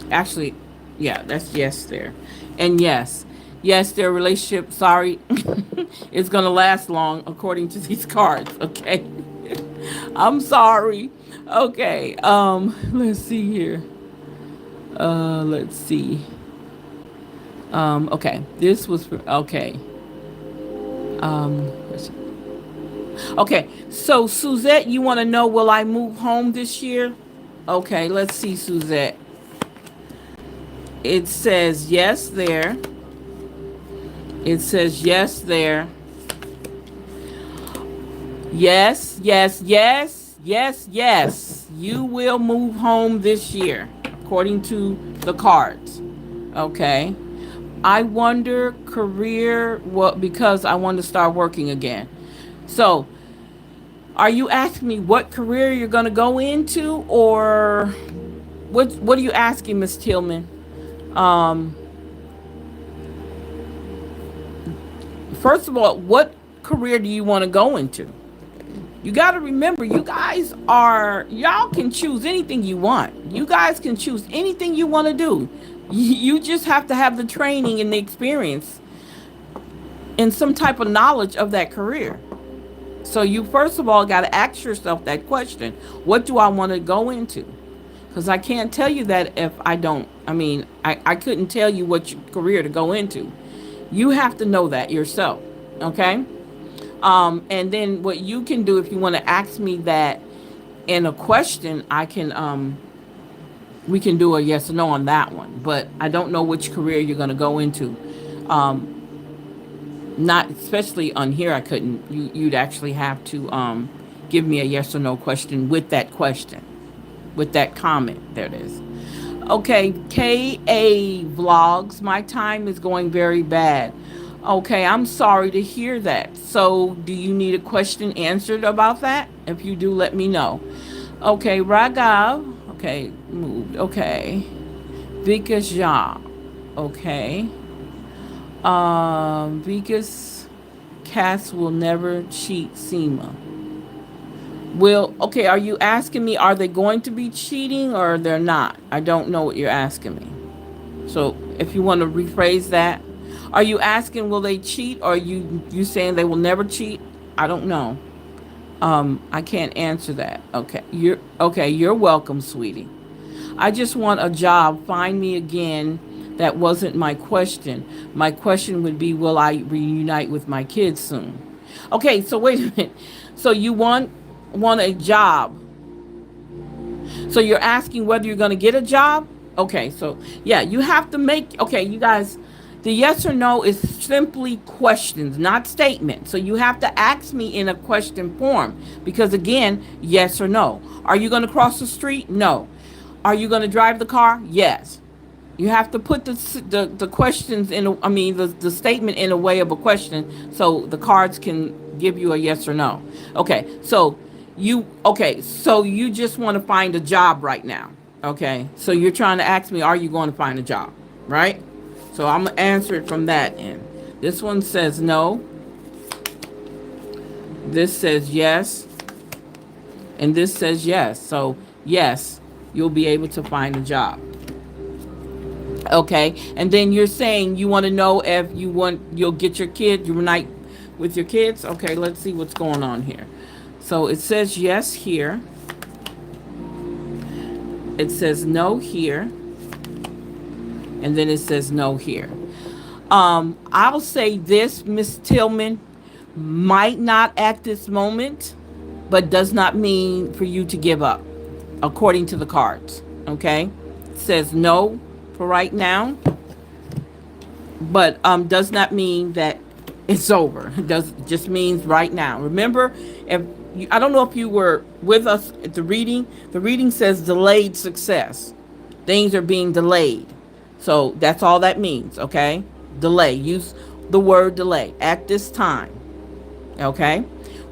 Actually, yeah, that's yes there. And yes, their relationship, sorry, is going to last long according to these cards, okay? I'm sorry. Okay, let's see here. Let's see. Okay, this was for, okay. Let's see. Okay, so Suzette, you want to know, will I move home this year? Okay, let's see, Suzette. It says yes there. It says yes there. Yes, yes, yes, yes, yes. You will move home this year, according to the cards. Okay. I wonder career, well, because I want to start working again. So, are you asking me what career you're going to go into, or what are you asking, Miss Tillman? Um, First of all, what career do you want to go into? You got to remember, y'all can choose anything you want. You guys can choose anything you want to do. You just have to have the training and the experience and some type of knowledge of that career. So you first of all got to ask yourself that question. What do I want to go into? Because I can't tell you that if I don't. I couldn't tell you what career to go into. You have to know that yourself. Okay? And then what you can do, if you want to ask me that in a question, we can do a yes or no on that one. But I don't know which career you're going to go into. Not especially on here. I couldn't. You'd actually have to give me a yes or no question with that question, with that comment. There it is. Okay, KA Vlogs. My time is going very bad. Okay, I'm sorry to hear that. So, do you need a question answered about that? If you do, let me know. Okay, Ragav. Okay, moved. Okay. Vikas Ja. Okay. Vikas Cass will never cheat Seema. Okay, are you asking me, are they going to be cheating or they're not? I don't know what you're asking me. So if you want to rephrase that, are you asking will they cheat, or you saying they will never cheat? I don't know. I can't answer that. You're welcome, sweetie. I just want a job. Find me again. That wasn't my question. My question would be, will I reunite with my kids soon? Okay, so wait a minute. So you want a job. So you're asking whether you're going to get a job? Okay, so yeah, you have to make, okay, you guys, the yes or no is simply questions, not statements. So you have to ask me in a question form because, again, yes or no. Are you going to cross the street? No. Are you going to drive the car? Yes. You have to put the questions the statement in a way of a question so the cards can give you a yes or no. So you just want to find a job right now. Okay, so you're trying to ask me, are you going to find a job, right? So I'm gonna answer it from that end. This one says no. This says yes, and this says yes. So yes, you'll be able to find a job. Okay, and then you're saying you want to know if you'll get your kid, you unite with your kids. Okay, let's see what's going on here. So it says yes here. It says no here. And then it says no here. I'll say this, Miss Tillman, might not at this moment, but does not mean for you to give up, according to the cards. Okay? It says no for right now. but does not mean that it's over. It does just means right now. Remember, if I don't know if you were with us at the reading. The reading says delayed success. Things are being delayed. So that's all that means, okay? Delay. Use the word delay at this time. Okay?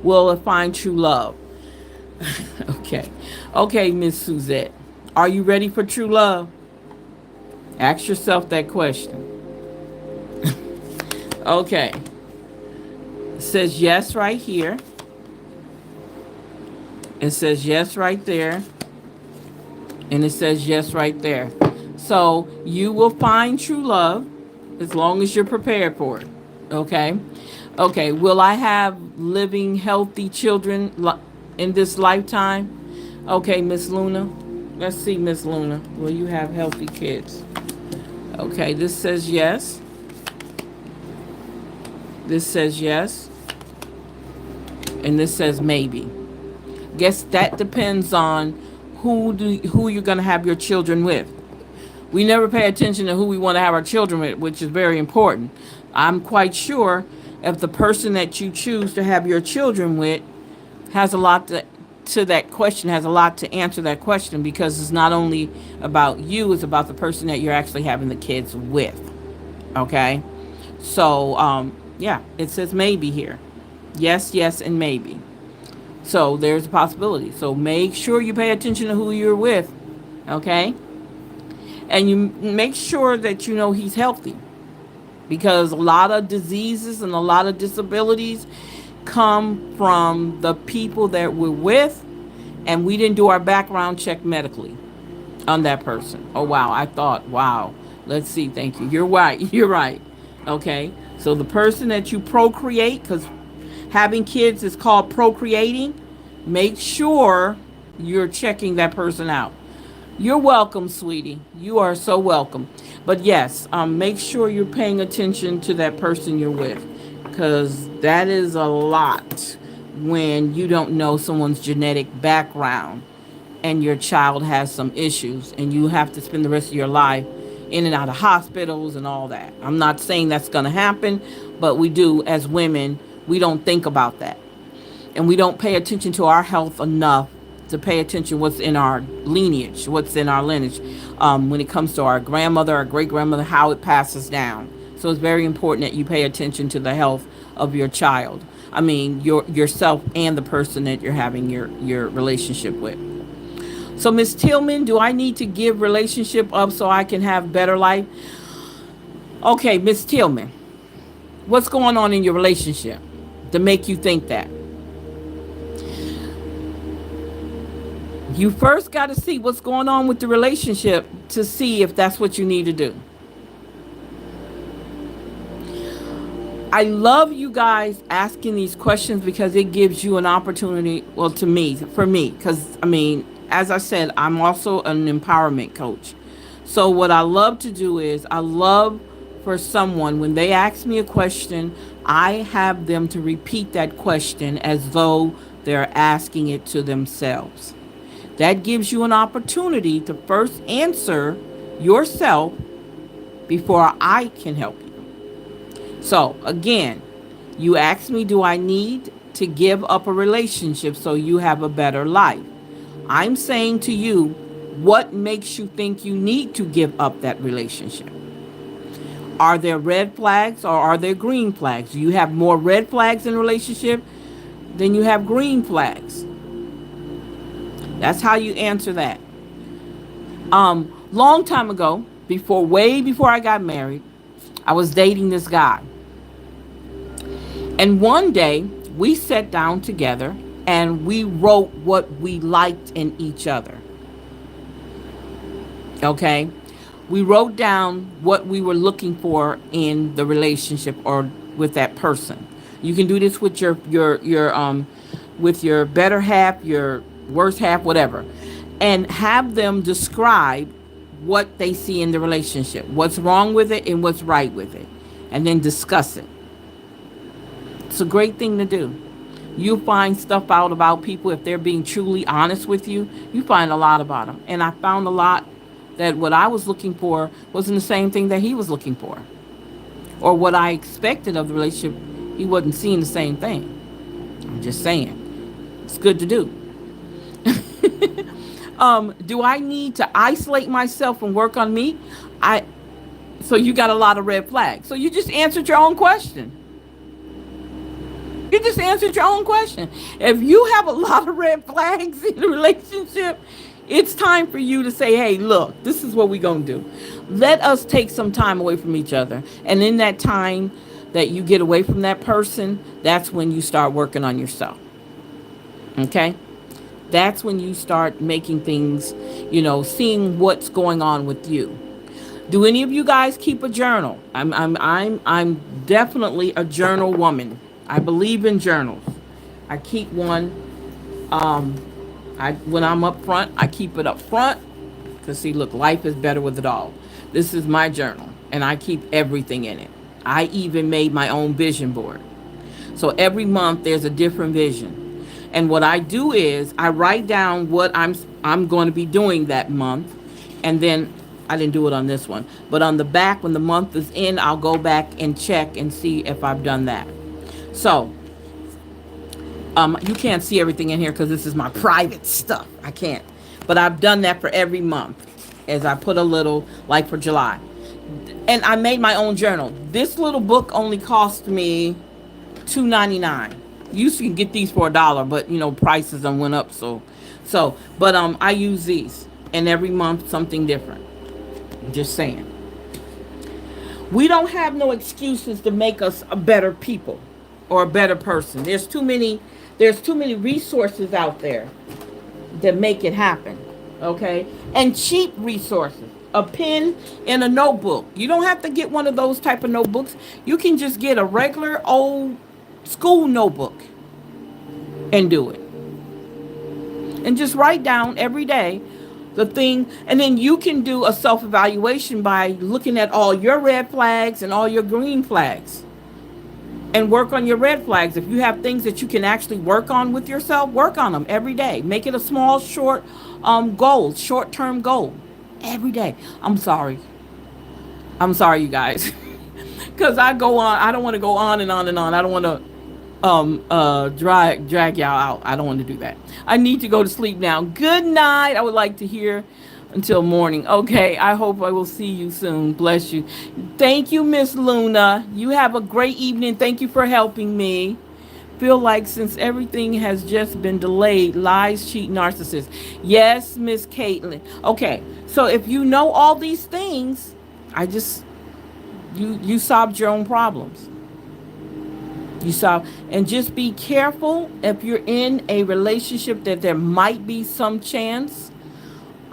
Will it find true love? Okay. Okay, Miss Suzette. Are you ready for true love? Ask yourself that question. Okay. It says yes right here. It says yes right there. And it says yes right there. So you will find true love as long as you're prepared for it. Okay? Okay. Will I have living, healthy children in this lifetime? Okay, Miss Luna. Let's see, Miss Luna. Will you have healthy kids? Okay, this says yes. This says yes. And this says maybe. Guess that depends on who you're going to have your children with. We never pay attention to who we want to have our children with, which is very important. I'm quite sure if the person that you choose to have your children with has a lot to that question, has a lot to answer that question, because it's not only about you, it's about the person that you're actually having the kids with. Okay? So, yeah, it says maybe here. Yes, yes, and maybe. So there's a possibility. So make sure you pay attention to who you're with. Okay? And you make sure that you know he's healthy, because a lot of diseases and a lot of disabilities come from the people that we're with, and we didn't do our background check medically on that person. Oh, wow. I thought, wow. Let's see. Thank you. You're right. You're right. Okay. So the person that you procreate, because having kids is called procreating, make sure you're checking that person out. You're welcome, sweetie. You are so welcome. But yes, make sure you're paying attention to that person you're with, because that is a lot when you don't know someone's genetic background and your child has some issues and you have to spend the rest of your life in and out of hospitals and all that. I'm not saying that's going to happen, but we do, as women, we don't think about that. And we don't pay attention to our health enough to pay attention what's in our lineage, what's in our lineage, when it comes to our grandmother, our great grandmother, how it passes down. So it's very important that you pay attention to the health of your child. I mean, yourself and the person that you're having your relationship with. So, Miss Tillman, do I need to give relationship up so I can have better life? Okay, Miss Tillman, what's going on in your relationship to make you think that? You first got to see what's going on with the relationship to see if that's what you need to do. I love you guys asking these questions because it gives you an opportunity, well, to me, for me, because, I mean, as I said, I'm also an empowerment coach. So what I love to do is I love for someone, when they ask me a question, I have them to repeat that question as though they're asking it to themselves. That gives you an opportunity to first answer yourself before I can help you. So, again, you ask me, do I need to give up a relationship so you have a better life? I'm saying to you, what makes you think you need to give up that relationship? Are there red flags or are there green flags? Do you have more red flags in a relationship than you have green flags? That's how you answer that. Long time ago, way before I got married, I was dating this guy. And one day we sat down together and we wrote what we liked in each other. Okay? We wrote down what we were looking for in the relationship or with that person. You can do this with your with your better half, your worst half, whatever. And have them describe what they see in the relationship, what's wrong with it and what's right with it, and then discuss it. It's a great thing to do. You find stuff out about people if they're being truly honest with you. You find a lot about them. And I found a lot that what I was looking for wasn't the same thing that he was looking for. or what I expected of the relationship, he wasn't seeing the same thing. I'm just saying. It's good to do. Do I need to isolate myself and work on me? I So you got a lot of red flags. So you just answered your own question. You just answered your own question. If you have a lot of red flags in a relationship, it's time for you to say, hey, look, this is what we're going to do. Let us take some time away from each other. And in that time that you get away from that person, that's when you start working on yourself. Okay? That's when you start making things, seeing what's going on with you. Do any of you guys keep a journal? I'm definitely a journal woman. I believe in journals. I keep one. Um, when I'm up front, I keep it up front because see, look, life is better with it all. This is my journal, and I keep everything in it. I even made my own vision board. So every month there's a different vision. And what I do is I write down what I'm going to be doing that month, and then I didn't do it on this one, but on the back when the month is in, I'll go back and check and see if I've done that. So you can't see everything in here because this is my private stuff. I can't, but I've done that for every month. As I put a little, like for July, and I made my own journal. This little book only cost me $2.99. You used to get these for $1, but prices done went up. But I use these, and every month something different. Just saying. We don't have no excuses to make us a better people or a better person. There's too many. There's too many resources out there that make it happen. Okay, and cheap resources. A pen and a notebook. You don't have to get one of those type of notebooks. You can just get a regular old school notebook and do it. And just write down every day the thing. And then you can do a self evaluation by looking at all your red flags and all your green flags. And work on your red flags. If you have things that you can actually work on with yourself, work on them every day. Make it a small, goal, short-term goal. Every day. I'm sorry, you guys. Because I go on. I don't want to go on and on and on. I don't want to drag y'all out. I don't want to do that. I need to go to sleep now. Good night. I would like to hear until morning. Okay, I hope I will see you soon. Bless you. Thank you, Miss Luna. You have a great evening. Thank you for helping me. Feel like since everything has just been delayed, lies, cheat, narcissist. Yes, Miss Caitlin. Okay, so if you know all these things, you solved your own problems. And just be careful if you're in a relationship that there might be some chance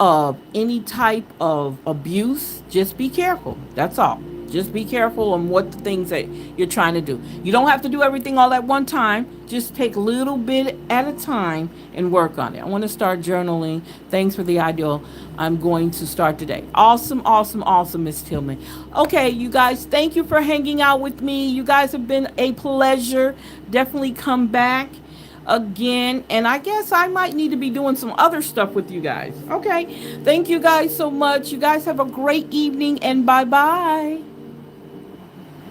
of any type of abuse. Just be careful. That's all. Just be careful on what the things that you're trying to do. You don't have to do everything all at one time. Just take a little bit at a time and work on it. I want to start journaling. Thanks for the idea. I'm going to start today. Awesome, awesome, awesome, Miss Tillman. Okay, you guys, thank you for hanging out with me. You guys have been a pleasure. Definitely come back again, and I guess I might need to be doing some other stuff with you guys. Okay, thank you guys so much. You guys have a great evening, and bye bye.